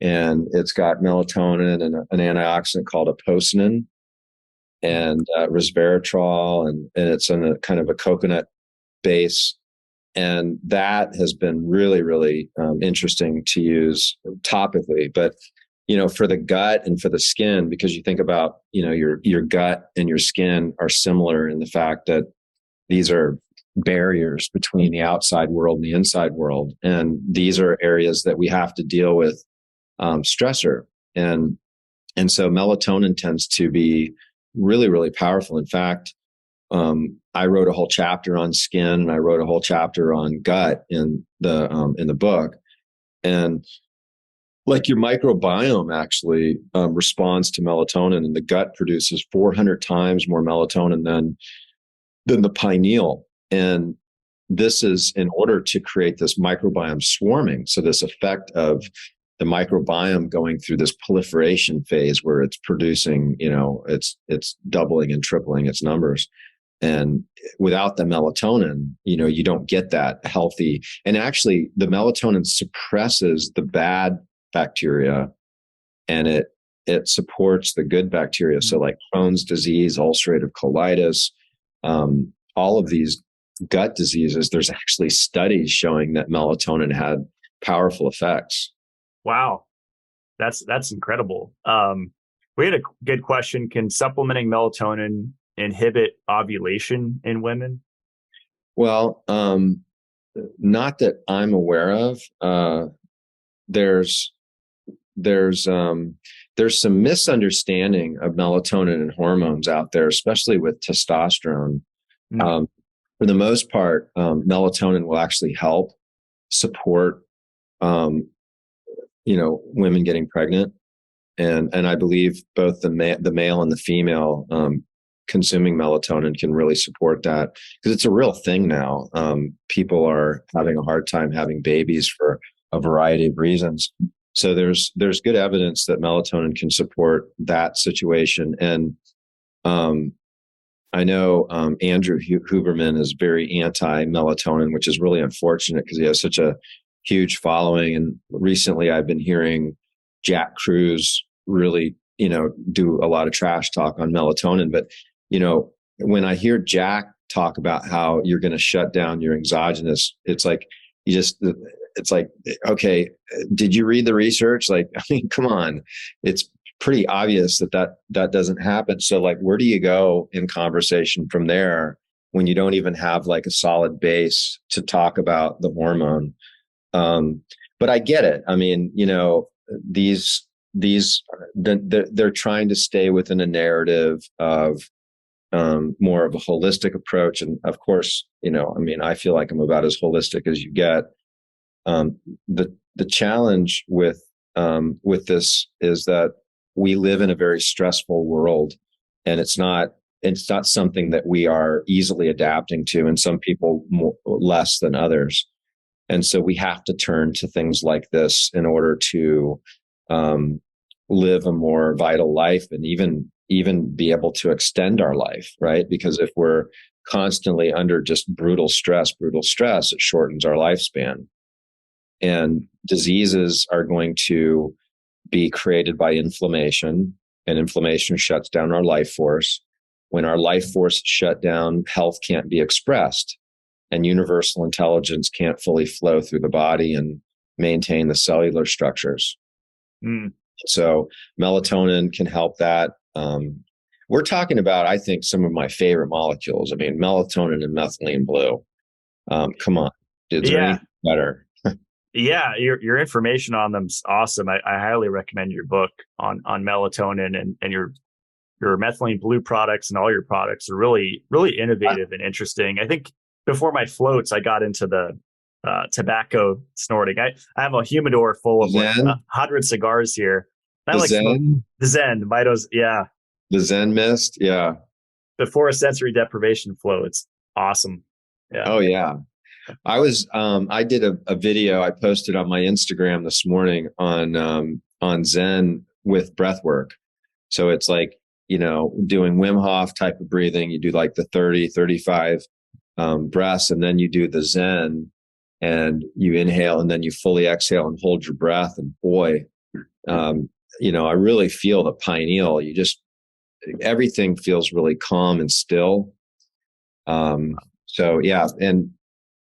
and it's got melatonin and an antioxidant called apocynin and resveratrol, and it's in a kind of a coconut base. And that has been really, really interesting to use topically. But, for the gut and for the skin, because you think about, your gut and your skin are similar in the fact that these are barriers between the outside world and the inside world. And these are areas that we have to deal with stressor. And so melatonin tends to be really, really powerful. In fact, I wrote a whole chapter on skin, and I wrote a whole chapter on gut in the book. And like your microbiome actually responds to melatonin, and the gut produces 400 times more melatonin than the pineal. And this is in order to create this microbiome swarming. So this effect of the microbiome going through this proliferation phase where it's producing, it's doubling and tripling its numbers. And without the melatonin, you don't get that healthy. And actually, the melatonin suppresses the bad bacteria, and it supports the good bacteria. So like Crohn's disease, ulcerative colitis, all of these gut diseases, there's actually studies showing that melatonin had powerful effects. Wow. That's incredible. We had a good question. Can supplementing melatonin inhibit ovulation in women? Well, not that I'm aware of. There's some misunderstanding of melatonin and hormones out there, especially with testosterone. For the most part, melatonin will actually help support, women getting pregnant, and I believe both the male and the female consuming melatonin can really support that, because it's a real thing now. People are having a hard time having babies for a variety of reasons. So there's good evidence that melatonin can support that situation. And I know Andrew Huberman is very anti-melatonin, which is really unfortunate because he has such a huge following. And recently I've been hearing Jack Cruz really, do a lot of trash talk on melatonin. But, when I hear Jack talk about how you're going to shut down your exogenous, it's like, okay, did you read the research? Like, I mean, come on, it's pretty obvious that doesn't happen. So like, where do you go in conversation from there when you don't even have like a solid base to talk about the hormone? But I get it. I mean, they're trying to stay within a narrative of more of a holistic approach. And of course, I feel like I'm about as holistic as you get. The challenge with this is that we live in a very stressful world, and it's not something that we are easily adapting to, and some people less than others. And so we have to turn to things like this in order to live a more vital life, and even be able to extend our life, right? Because if we're constantly under just brutal stress, it shortens our lifespan. And diseases are going to be created by inflammation, and inflammation shuts down our life force. When our life force is shut down, health can't be expressed, and universal intelligence can't fully flow through the body and maintain the cellular structures. So melatonin can help that. we're talking about, I think, some of my favorite molecules. I mean, melatonin and methylene blue. Come on, is there anything better? Yeah, your information on them's awesome. I highly recommend your book on melatonin and your methylene blue products, and all your products are really, really innovative and interesting. I think before my floats, I got into the tobacco snorting. I have a humidor full of like 100 cigars here. I The like Zen? the Zen, Mito's, yeah. The Zen Mist, yeah. Before a sensory deprivation flow, it's awesome. Yeah. Oh yeah. I did a video I posted on my Instagram this morning on Zen with breath work. So it's like, doing Wim Hof type of breathing. You do like the 30, 35 breaths, and then you do the Zen, and you inhale and then you fully exhale and hold your breath. And boy, I really feel the pineal. Everything feels really calm and still. So yeah, and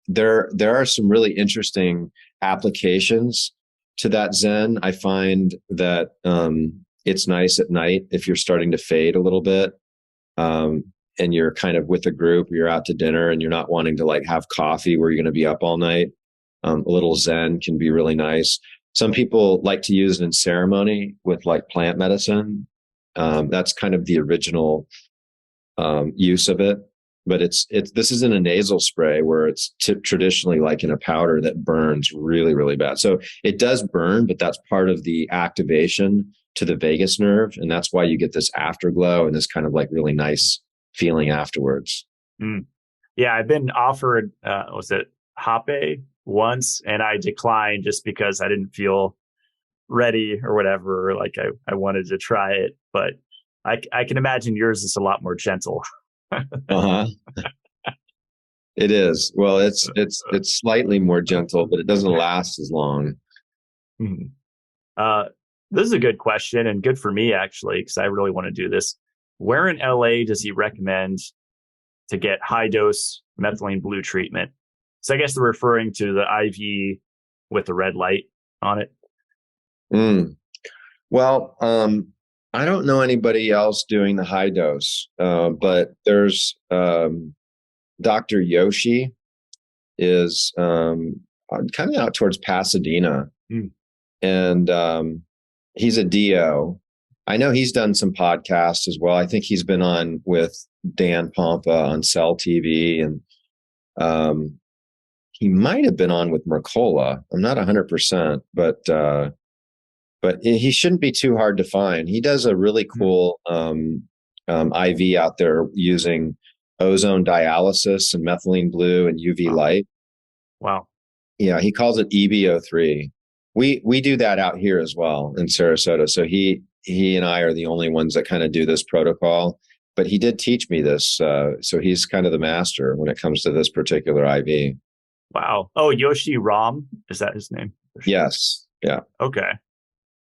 there are some really interesting applications to that Zen. I find that it's nice at night if you're starting to fade a little bit, and you're kind of with a group, you're out to dinner and you're not wanting to like have coffee where you're going to be up all night. A little Zen can be really nice. Some people like to use it in ceremony with like plant medicine. That's kind of the original use of it. But this is in a nasal spray where it's traditionally like in a powder that burns really, really bad. So it does burn, but that's part of the activation to the vagus nerve. And that's why you get this afterglow and this kind of like really nice feeling afterwards. Mm. Yeah, I've been offered, was it Hape once, and I declined just because I didn't feel ready or whatever. Like I wanted to try it, but I can imagine yours is a lot more gentle. Uh-huh. It is. Well, it's slightly more gentle, but it doesn't last as long. Mm-hmm. This is a good question, and good for me actually, because I really want to do this. Where in LA does he recommend to get high dose methylene blue treatment? So I guess they're referring to the IV with the red light on it. Well, I don't know anybody else doing the high dose, but there's Dr. Yoshi is kind of out towards Pasadena, and he's a DO. I know he's done some podcasts as well. I think he's been on with Dan Pompa on Cell TV, and he might have been on with Mercola. I'm not 100%, but he shouldn't be too hard to find. He does a really cool IV out there using ozone dialysis and methylene blue and UV light. Wow. Yeah, he calls it EBO3. We do that out here as well in Sarasota. So he and I are the only ones that kind of do this protocol. But he did teach me this, so he's kind of the master when it comes to this particular IV. Wow. Oh, Yoshi Ram, is that his name? Yes. Yeah. Okay.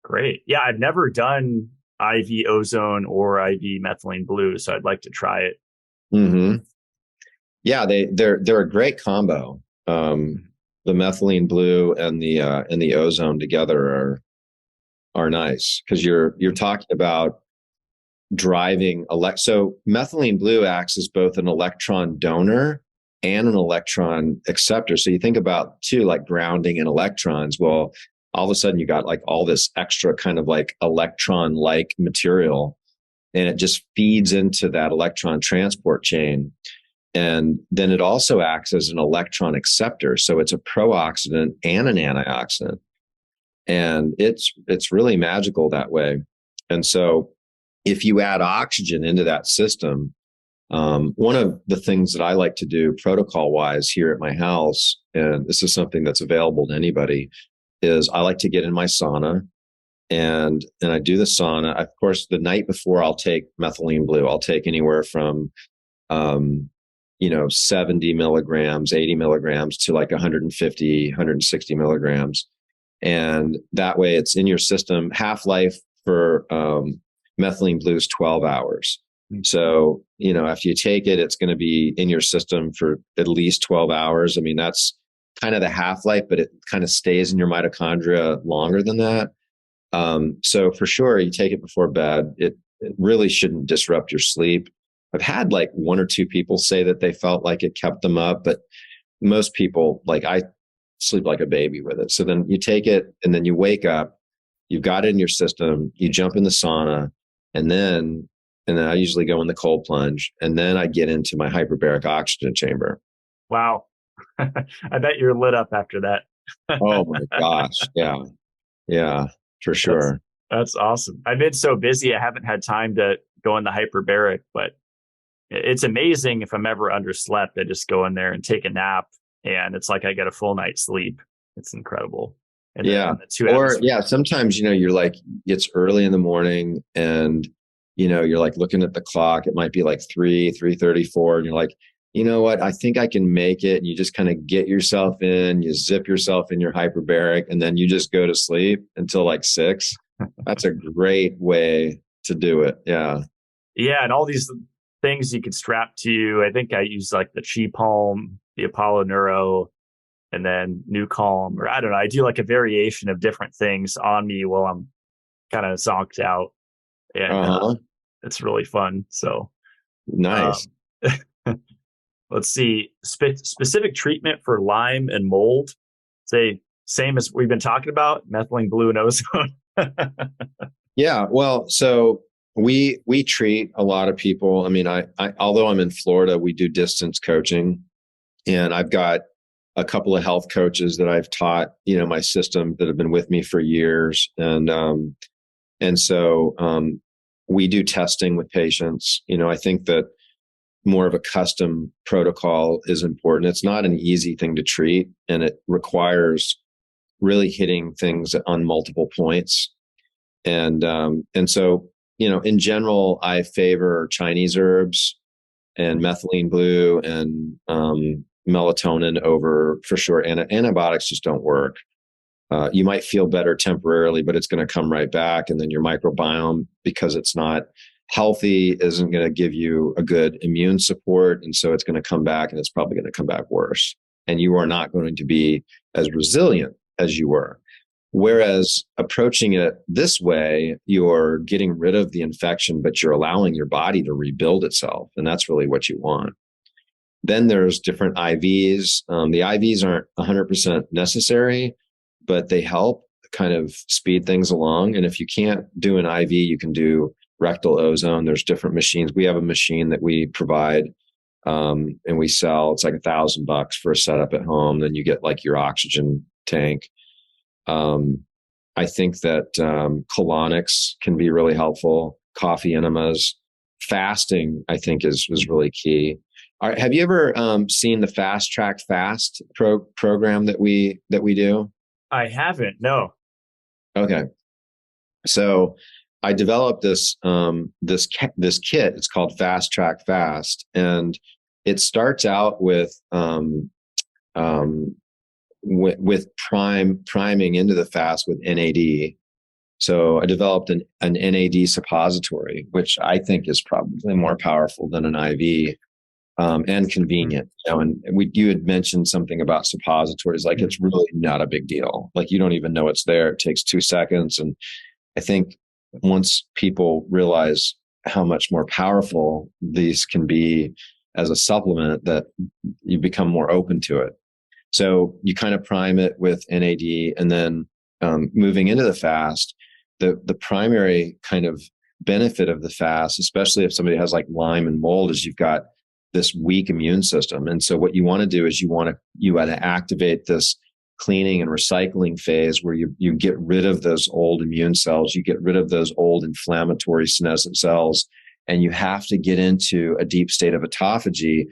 Great. Yeah, I've never done IV ozone or IV methylene blue, so I'd like to try it. Mm-hmm. Yeah, they're a great combo. The methylene blue and the ozone together are nice because you're talking about driving so methylene blue acts as both an electron donor and an electron acceptor. So you think about too, like grounding and electrons. Well, all of a sudden you got like all this extra kind of like electron-like material, and it just feeds into that electron transport chain. And then it also acts as an electron acceptor. So it's a pro-oxidant and an antioxidant. And it's really magical that way. And so if you add oxygen into that system, one of the things that I like to do protocol-wise here at my house, and this is something that's available to anybody, is I like to get in my sauna, and I do the sauna. Of course, the night before, I'll take methylene blue. I'll take anywhere from 70 milligrams, 80 milligrams to like 150, 160 milligrams. And that way it's in your system. Half-life for methylene blue is 12 hours. So, after you take it, it's going to be in your system for at least 12 hours. I mean, that's kind of the half-life, but it kind of stays in your mitochondria longer than that. So for sure, you take it before bed. it really shouldn't disrupt your sleep. I've had like one or two people say that they felt like it kept them up, but most people, like I sleep like a baby with it. So then you take it and then you wake up, you've got it in your system, you jump in the sauna, and then I usually go in the cold plunge, and then I get into my hyperbaric oxygen chamber. Wow. I bet you're lit up after that. Oh my gosh. Yeah. Yeah, for sure. That's awesome. I've been so busy, I haven't had time to go in the hyperbaric, but it's amazing if I'm ever underslept. I just go in there and take a nap, and it's like I get a full night's sleep. It's incredible. And yeah. Sometimes, you're like, it's early in the morning and, you're like looking at the clock. It might be like 3:34. And you're like, you know what? I think I can make it. And you just kind of get yourself in, you zip yourself in your hyperbaric, and then you just go to sleep until like 6. That's a great way to do it. Yeah. Yeah. And all these things you could strap to, I think I use like the Chi Palm, the Apollo Neuro, and then New Calm, or I don't know. I do like a variation of different things on me while I'm kind of zonked out. And it's really fun. So nice. Let's see. Specific treatment for Lyme and mold. Say same as we've been talking about, methylene blue and ozone. Yeah. Well, so we treat a lot of people. I mean, I although I'm in Florida, we do distance coaching, and I've got a couple of health coaches that I've taught, my system, that have been with me for years. And so we do testing with patients. I think that more of a custom protocol is important. It's not an easy thing to treat, and it requires really hitting things on multiple points. And so, in general, I favor Chinese herbs and methylene blue and melatonin over, for sure. Antibiotics just don't work. You might feel better temporarily, but it's going to come right back. And then your microbiome, because it's not healthy, isn't going to give you a good immune support. And so it's going to come back, and it's probably going to come back worse. And you are not going to be as resilient as you were. Whereas approaching it this way, you're getting rid of the infection, but you're allowing your body to rebuild itself. And that's really what you want. Then there's different IVs. The IVs aren't 100% necessary, but they help kind of speed things along. And if you can't do an IV, you can do rectal ozone. There's different machines. We have a machine that we provide and we sell. It's like $1,000 for a setup at home. Then you get like your oxygen tank. I think that colonics can be really helpful. Coffee enemas, fasting, I think is really key. Have you ever seen the Fast Track Fast program that we do? I haven't. No. Okay. So I developed this kit. It's called Fast Track Fast, and it starts out with priming into the fast with NAD. So I developed an NAD suppository, which I think is probably more powerful than an IV. And convenient, and you had mentioned something about suppositories. Like, it's really not a big deal. Like, you don't even know it's there. It takes 2 seconds. And I think once people realize how much more powerful these can be as a supplement, that you become more open to it. So you kind of prime it with NAD, and then moving into the fast, the primary kind of benefit of the fast, especially if somebody has like Lyme and mold, is you've got this weak immune system. And so what you want to do is you want to activate this cleaning and recycling phase where you get rid of those old immune cells, you get rid of those old inflammatory senescent cells, and you have to get into a deep state of autophagy.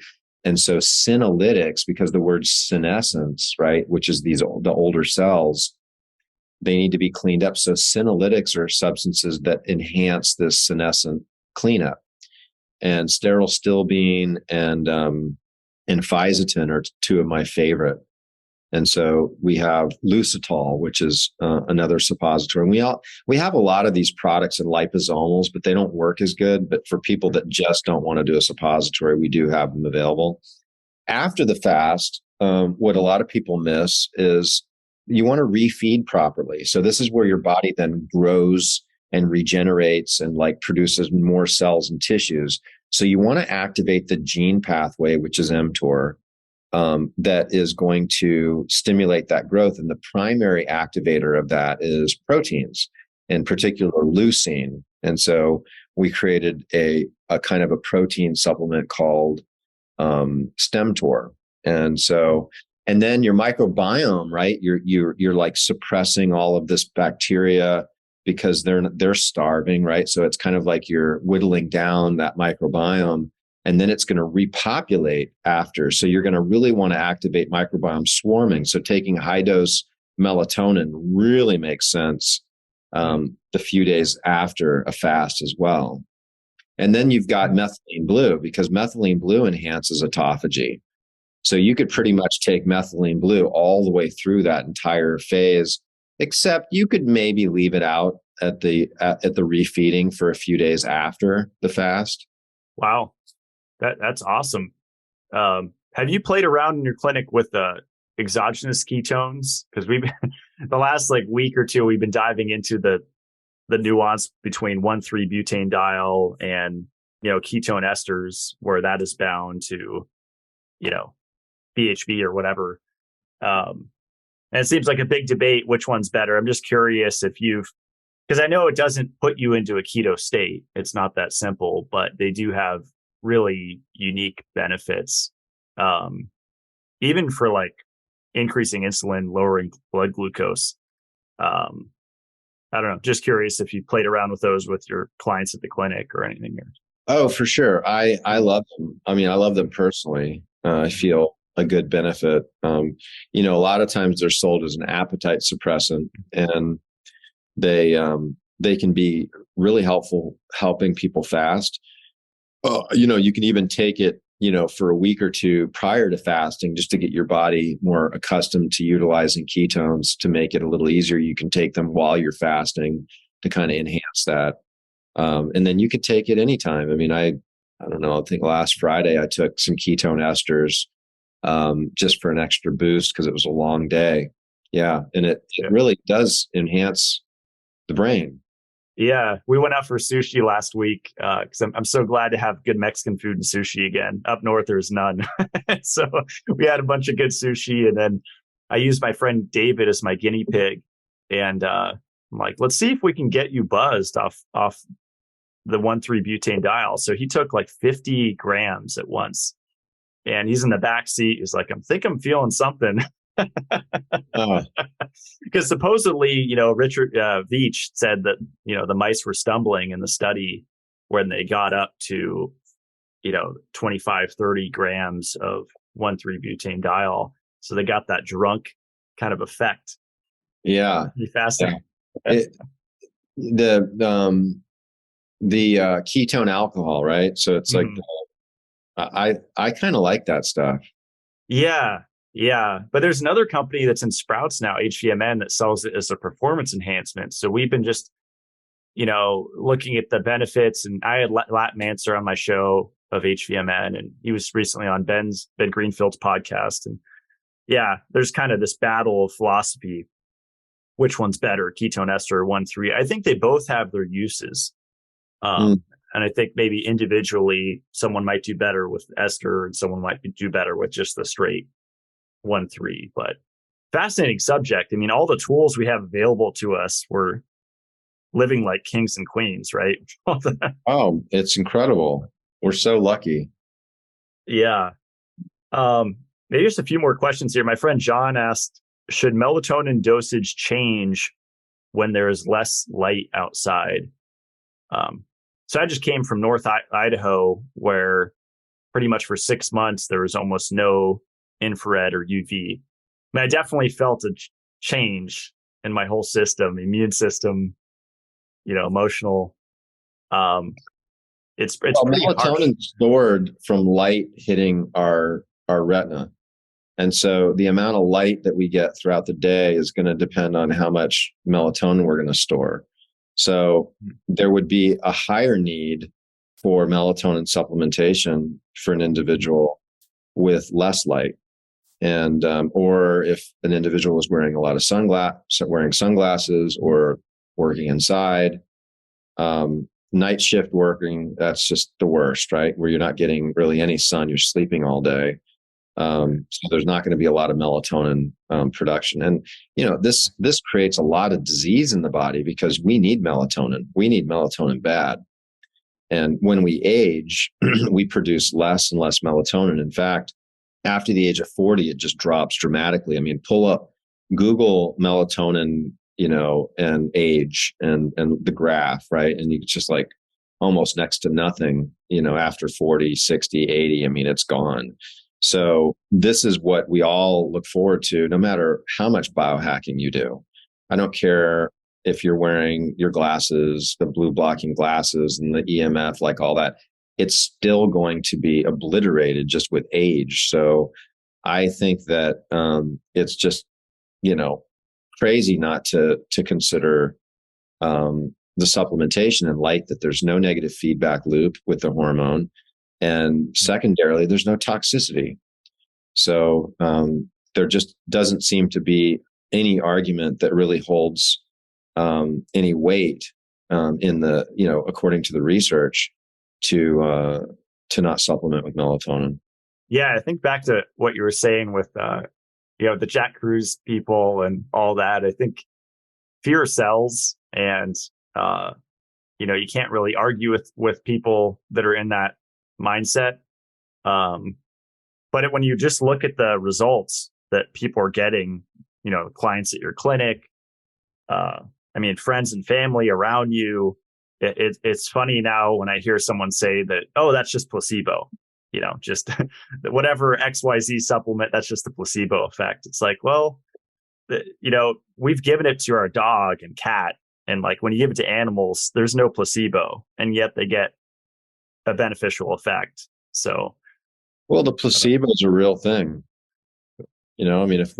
And so senolytics, because the word senescence, right, which is the older cells, they need to be cleaned up. So senolytics are substances that enhance this senescent cleanup. And sterile stilbene and fisetin are 2 of my favorite. And so we have Lucitol, which is another suppository. And we have a lot of these products in liposomals, but they don't work as good. But for people that just don't want to do a suppository, we do have them available. After the fast, what a lot of people miss is you want to refeed properly. So this is where your body then grows and regenerates and like produces more cells and tissues. So you want to activate the gene pathway, which is mTOR, that is going to stimulate that growth. And the primary activator of that is proteins, in particular leucine. And so we created a kind of a protein supplement called StemTOR. And then your microbiome, right? You're like suppressing all of this bacteria because they're starving, right? So it's kind of like you're whittling down that microbiome, and then it's going to repopulate after. So you're going to really want to activate microbiome swarming. So taking high dose melatonin really makes sense the few days after a fast as well. And then you've got methylene blue, because methylene blue enhances autophagy. So you could pretty much take methylene blue all the way through that entire phase, except you could maybe leave it out at the refeeding for a few days after the fast. Wow. That's awesome. Have you played around in your clinic with exogenous ketones? Because we've the last like week or two, we've been diving into the nuance between 1,3-butanediol and, ketone esters, where that is bound to, BHB or whatever. And it seems like a big debate, which one's better. I'm just curious if because I know it doesn't put you into a keto state. It's not that simple, but they do have really unique benefits. Even for like increasing insulin, lowering blood glucose. I don't know. Just curious if you played around with those with your clients at the clinic or anything. Oh, for sure. I love them. I mean, I love them personally. I feel a good benefit. A lot of times they're sold as an appetite suppressant, and they can be really helpful helping people fast. You can even take it, for a week or two prior to fasting, just to get your body more accustomed to utilizing ketones to make it a little easier. You can take them while you're fasting to kind of enhance that. And then you could take it anytime. I mean, I don't know, I think last Friday I took some ketone esters just for an extra boost because it was a long day. Yeah. And it really does enhance the brain. Yeah, we went out for sushi last week because I'm so glad to have good Mexican food and sushi again. Up north, there's none. So we had a bunch of good sushi, and then I used my friend David as my guinea pig. And I'm like, let's see if we can get you buzzed off the 1,3-butanediol. So he took like 50 grams at once, and he's in the back seat. He's like, I'm feeling something. Because supposedly, Richard Veach said that, the mice were stumbling in the study when they got up to, 25, 30 grams of 1,3-butanediol. So they got that drunk kind of effect. Yeah. Fasting. Yeah. The ketone alcohol, right? So it's like, I kind of like that stuff. Yeah. Yeah. But there's another company that's in Sprouts now, HVMN, that sells it as a performance enhancement. So we've been just, looking at the benefits. And I had Lat Manser on my show of HVMN, and he was recently on Ben Greenfield's podcast. And yeah, there's kind of this battle of philosophy. Which one's better, ketone ester or 1,3? I think they both have their uses. And I think maybe individually, someone might do better with ester and someone might do better with just the straight 1,3. But fascinating subject. I mean, all the tools we have available to us, we're living like kings and queens, right? Oh, it's incredible. We're so lucky. Yeah. Maybe just a few more questions here. My friend John asked, should melatonin dosage change when there is less light outside? So I just came from North Idaho, where pretty much for 6 months, there was almost no infrared or UV. I mean, I definitely felt a change in my whole system, immune system, emotional. It's melatonin stored from light hitting our retina. And so the amount of light that we get throughout the day is going to depend on how much melatonin we're going to store. So there would be a higher need for melatonin supplementation for an individual with less light. And, or if an individual was wearing a lot of sunglasses or working inside, Night shift working, that's just the worst, right? Where you're not getting really any sun, you're sleeping all day. So there's not going to be a lot of melatonin production. And, this creates a lot of disease in the body because we need melatonin. We need melatonin bad. And when we age, we produce less and less melatonin. In fact, after the age of 40, it just drops dramatically. I mean, Google melatonin, and age and the graph, right? And it's just like almost next to nothing, after 40, 60, 80. I mean, it's gone. So this is what we all look forward to, no matter how much biohacking you do. I don't care if you're wearing your glasses, the blue blocking glasses and the EMF, like all that, it's still going to be obliterated just with age. So I think that it's just, crazy not to consider the supplementation in light that there's no negative feedback loop with the hormone. And secondarily, there's no toxicity. So there just doesn't seem to be any argument that really holds any weight in the, according to the research, to not supplement with melatonin. Yeah, I think back to what you were saying with the Jack Cruz people and all that. I think fear sells, and you can't really argue with people that are in that mindset. But when you just look at the results that people are getting, clients at your clinic, friends and family around you, it's funny now when I hear someone say that, oh, that's just placebo, just whatever XYZ supplement, that's just the placebo effect. It's like, well, we've given it to our dog and cat. And like when you give it to animals, there's no placebo, and yet they get a beneficial effect. So, well, the placebo is a real thing. If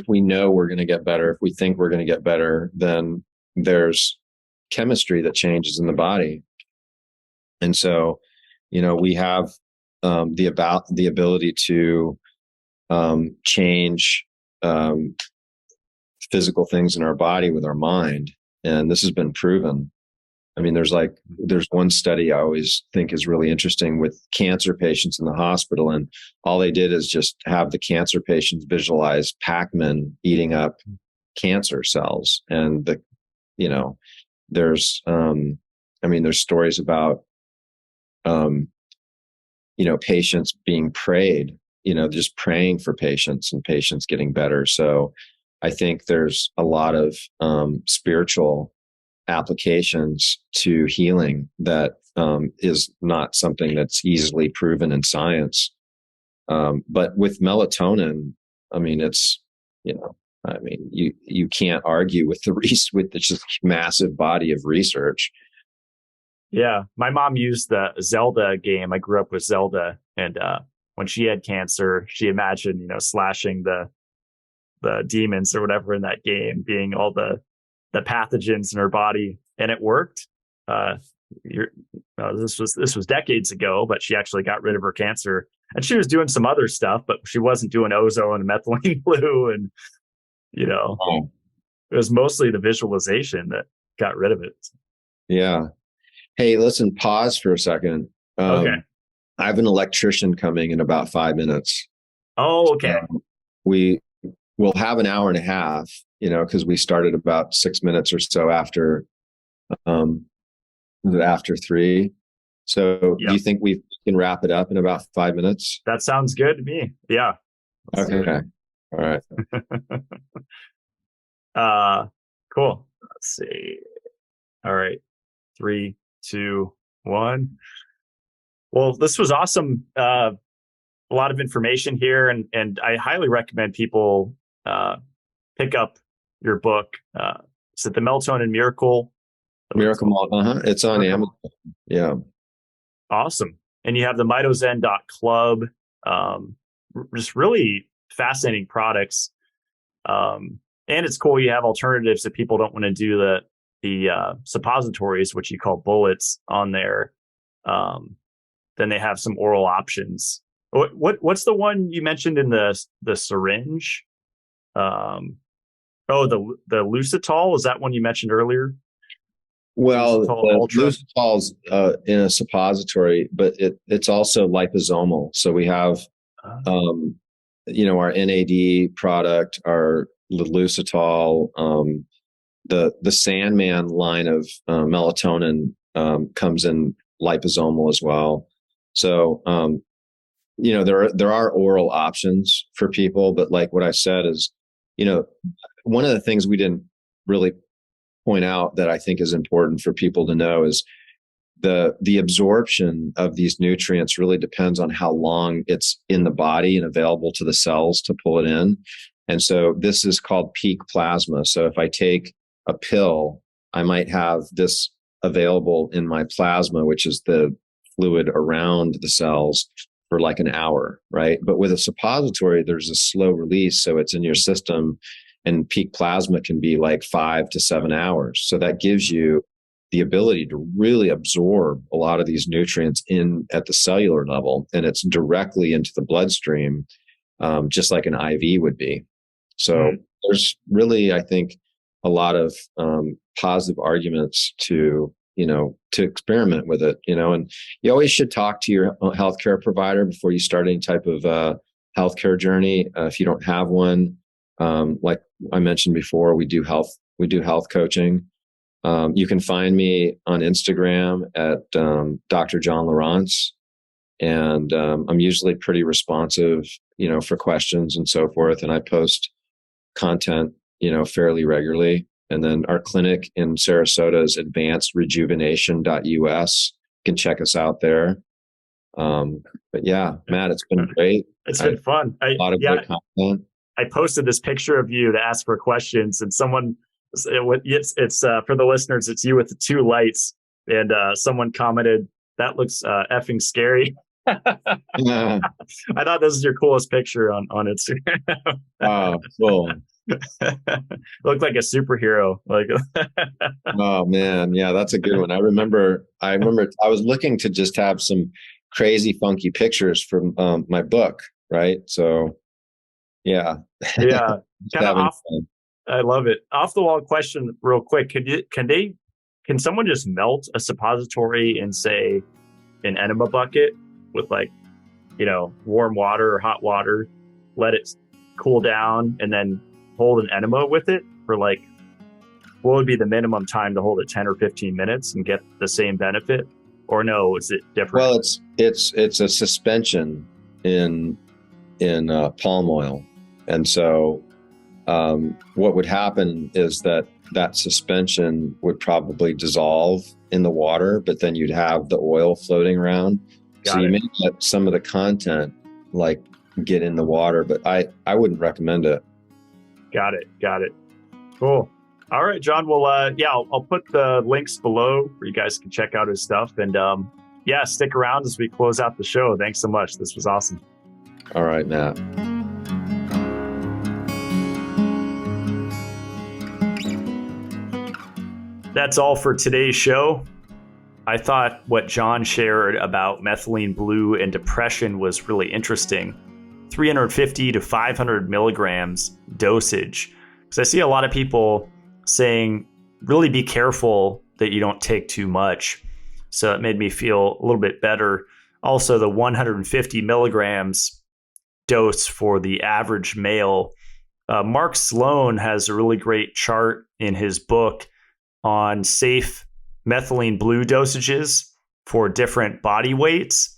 we know we're going to get better, if we think we're going to get better, then there's chemistry that changes in the body. And so, we have the ability to change physical things in our body with our mind. And this has been proven. I mean, there's one study I always think is really interesting with cancer patients in the hospital. And all they did is just have the cancer patients visualize Pac-Man eating up cancer cells. And there's stories about, patients being prayed, just praying for patients and patients getting better. So I think there's a lot of spiritual applications to healing that is not something that's easily proven in science. But with melatonin, it's, you can't argue with with this just massive body of research. Yeah. My mom used the Zelda game. I grew up with Zelda, and when she had cancer, she imagined, slashing the demons or whatever in that game, being all the pathogens in her body, and it worked. This was decades ago, but she actually got rid of her cancer, and she was doing some other stuff, but she wasn't doing ozone and methylene blue, and it was mostly the visualization that got rid of it. Yeah. Hey, listen, pause for a second. Okay. I have an electrician coming in about 5 minutes. Oh, okay. We will have an hour and a half, because we started about 6 minutes or so after 3. So Yep. Do you think we can wrap it up in about 5 minutes? That sounds good to me. Yeah. Okay. All right. Cool. Let's see. All right. 3, 2, 1. Well, this was awesome. A lot of information here, and I highly recommend people pick up your book. Is it The Melatonin Miracle? Miracle Mall. It's on Amazon. Yeah. Awesome. And you have the mitozen.club. Just really fascinating products. And it's cool you have alternatives if people don't want to do the suppositories, which you call bullets, on there. Then they have some oral options. What's the one you mentioned in the syringe? The Lucitol, is that one you mentioned earlier? Well, Lucidol Ultra. Lucidol's in a suppository, but it's also liposomal. So we have, um, our NAD product, our Lucitol, the Sandman line of melatonin comes in liposomal as well. So, there are oral options for people, but like what I said is, one of the things we didn't really point out that I think is important for people to know is the absorption of these nutrients really depends on how long it's in the body and available to the cells to pull it in. And so this is called peak plasma. So if I take a pill, I might have this available in my plasma, which is the fluid around the cells, for like an hour, right? But with a suppository, there's a slow release. So it's in your system, and peak plasma can be like 5 to 7 hours. So that gives you the ability to really absorb a lot of these nutrients in at the cellular level, and it's directly into the bloodstream, just like an IV would be. So there's really, I think, a lot of positive arguments to experiment with it, and you always should talk to your healthcare provider before you start any type of healthcare journey. If you don't have one, like I mentioned before, we do health coaching. You can find me on Instagram at Dr. John Lieurance, and I'm usually pretty responsive, for questions and so forth. And I post content, fairly regularly. And then our clinic in Sarasota is advancedrejuvenation.us. You can check us out there. But yeah, Matt, it's been great. It's been fun. A lot of great content. I posted this picture of you to ask for questions, and someone, it's for the listeners, it's you with the 2 lights, and someone commented, "That looks effing scary." I thought this is your coolest picture on Instagram. Oh, cool. Looked like a superhero. Like, oh man, yeah, that's a good one. I remember I was looking to just have some crazy, funky pictures from my book, right? So, yeah, yeah, kind of off. Fun. I love it. Off the wall question, real quick. Can someone just melt a suppository in, say, an enema bucket with warm water or hot water, let it cool down, and then hold an enema with it for what would be the minimum time to hold it, 10 or 15 minutes and get the same benefit? Or no, is it different? Well, it's a suspension in palm oil. And so what would happen is that suspension would probably dissolve in the water, but then you'd have the oil floating around. You may get some of the content get in the water, but I wouldn't recommend it. Got it. Cool. All right, John. Well, I'll put the links below where you guys can check out his stuff. And stick around as we close out the show. Thanks so much. This was awesome. All right, Matt. That's all for today's show. I thought what John shared about methylene blue and depression was really interesting. 350 to 500 milligrams dosage. Because I see a lot of people saying, really be careful that you don't take too much. So it made me feel a little bit better. Also, the 150 milligrams dose for the average male. Mark Sloan has a really great chart in his book on safe methylene blue dosages for different body weights.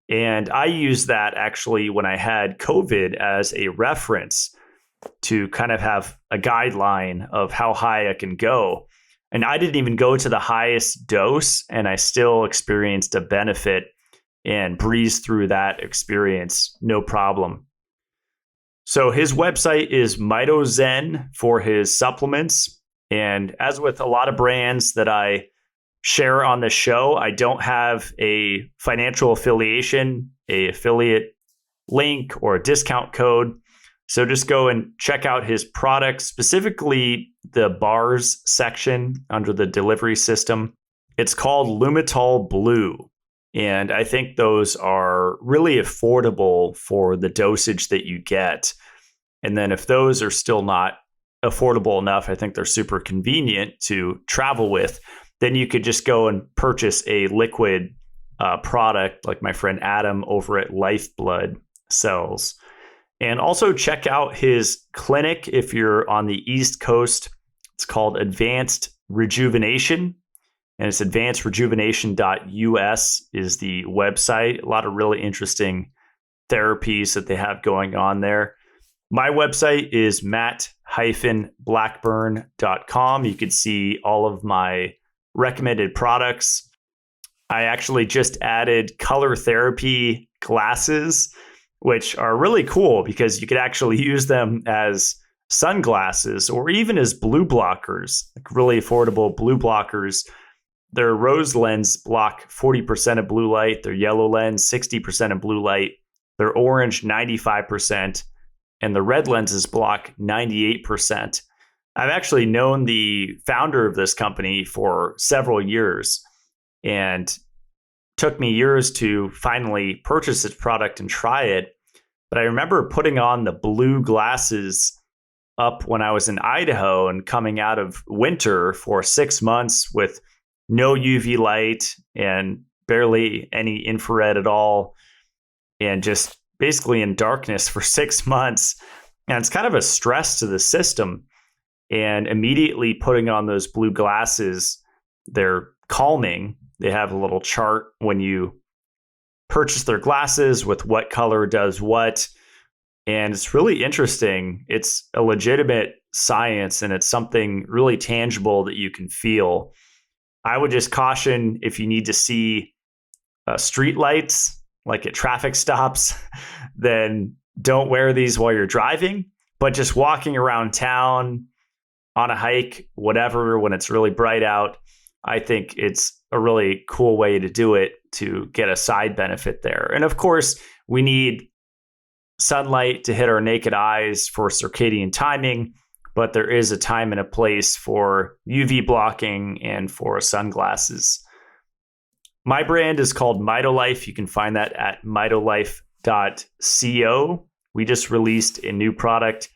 And I used that actually when I had COVID as a reference to kind of have a guideline of how high I can go. And I didn't even go to the highest dose, and I still experienced a benefit and breezed through that experience, no problem. So his website is Mito Zen for his supplements. And as with a lot of brands that I share on the show, I don't have a financial affiliation, a affiliate link, or a discount code. So just go and check out his products, specifically the bars section under the delivery system. It's called Lumitol Blue. And I think those are really affordable for the dosage that you get. And then if those are still not affordable enough, I think they're super convenient to travel with. then you could just go and purchase a liquid product like my friend Adam over at Lifeblood sells. And also check out his clinic if you're on the East Coast. It's called Advanced Rejuvenation, and it's advancedrejuvenation.us is the website. A lot of really interesting therapies that they have going on there. My website is matt-blackburn.com. You can see all of my recommended products. I actually just added color therapy glasses, which are really cool because you could actually use them as sunglasses or even as blue blockers, like really affordable blue blockers. Their rose lens block 40% of blue light, their yellow lens 60% of blue light, their orange 95%, and the red lenses block 98%. I've actually known the founder of this company for several years, and took me years to finally purchase this product and try it. But I remember putting on the blue glasses up when I was in Idaho and coming out of winter for 6 months with no UV light and barely any infrared at all, and just basically in darkness for 6 months. And it's kind of a stress to the system. And immediately putting on those blue glasses, they're calming. They have a little chart when you purchase their glasses with what color does what. And it's really interesting. It's a legitimate science, and it's something really tangible that you can feel. I would just caution, if you need to see street lights, like at traffic stops, then don't wear these while you're driving. But just walking around town, on a hike, whatever, when it's really bright out, I think it's a really cool way to do it to get a side benefit there. And of course, we need sunlight to hit our naked eyes for circadian timing, but there is a time and a place for UV blocking and for sunglasses. My brand is called Mitolife. You can find that at mitolife.co. We just released a new product,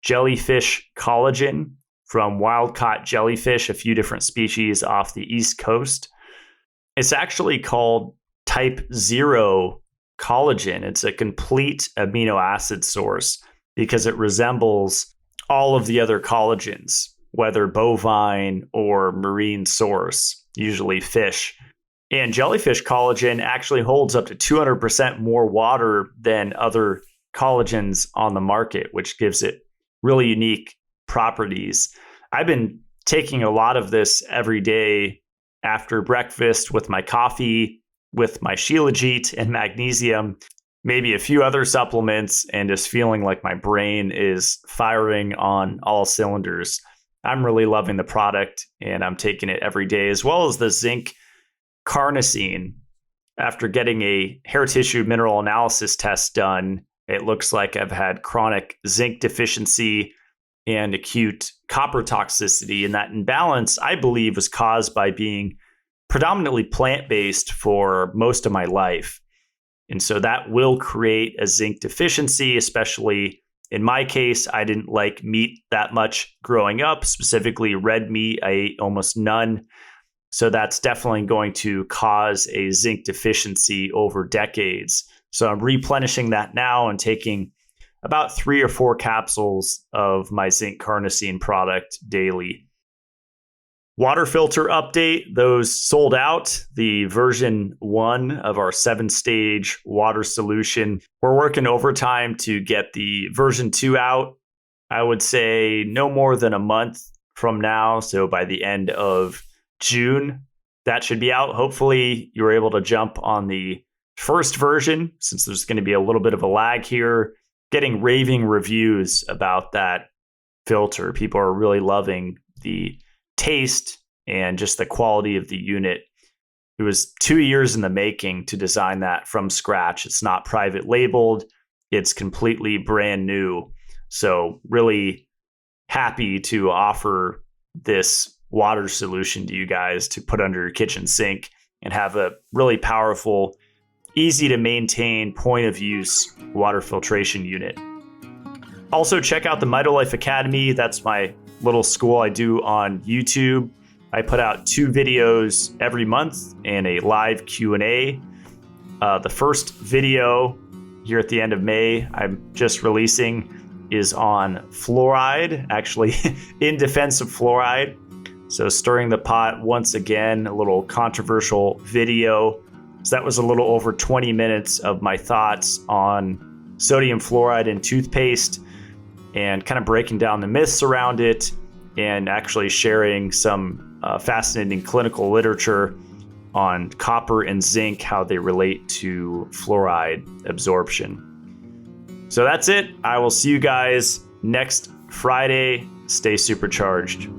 jellyfish collagen, from wild-caught jellyfish, a few different species off the East Coast. It's actually called type 0 collagen. It's a complete amino acid source because it resembles all of the other collagens, whether bovine or marine source, usually fish. And jellyfish collagen actually holds up to 200% more water than other collagens on the market, which gives it really unique properties. I've been taking a lot of this every day after breakfast with my coffee, with my Shilajit and magnesium, maybe a few other supplements, and just feeling like my brain is firing on all cylinders. I'm really loving the product, and I'm taking it every day, as well as the zinc carnosine. After getting a hair tissue mineral analysis test done, it looks like I've had chronic zinc deficiency and acute copper toxicity. And that imbalance, I believe, was caused by being predominantly plant-based for most of my life. And so that will create a zinc deficiency, especially in my case. I didn't like meat that much growing up, specifically red meat. I ate almost none. So that's definitely going to cause a zinc deficiency over decades. So I'm replenishing that now and taking about 3 or 4 capsules of my zinc carnosine product daily. Water filter update, those sold out. The version 1 of our 7-stage water solution. We're working overtime to get the version 2 out. I would say no more than a month from now. So by the end of June, that should be out. Hopefully you're able to jump on the first version, since there's going to be a little bit of a lag here. Getting raving reviews about that filter. People are really loving the taste and just the quality of the unit. It was 2 years in the making to design that from scratch. It's not private labeled. It's completely brand new. So really happy to offer this water solution to you guys to put under your kitchen sink and have a really powerful, easy to maintain point of use water filtration unit. Also check out the Mitolife Academy. That's my little school I do on YouTube. I put out 2 videos every month and a live Q&A. The first video here at the end of May, I'm just releasing, is on fluoride, actually in defense of fluoride. So stirring the pot once again, a little controversial video. So that was a little over 20 minutes of my thoughts on sodium fluoride in toothpaste and kind of breaking down the myths around it and actually sharing some fascinating clinical literature on copper and zinc, how they relate to fluoride absorption. So that's it. I will see you guys next Friday. Stay supercharged.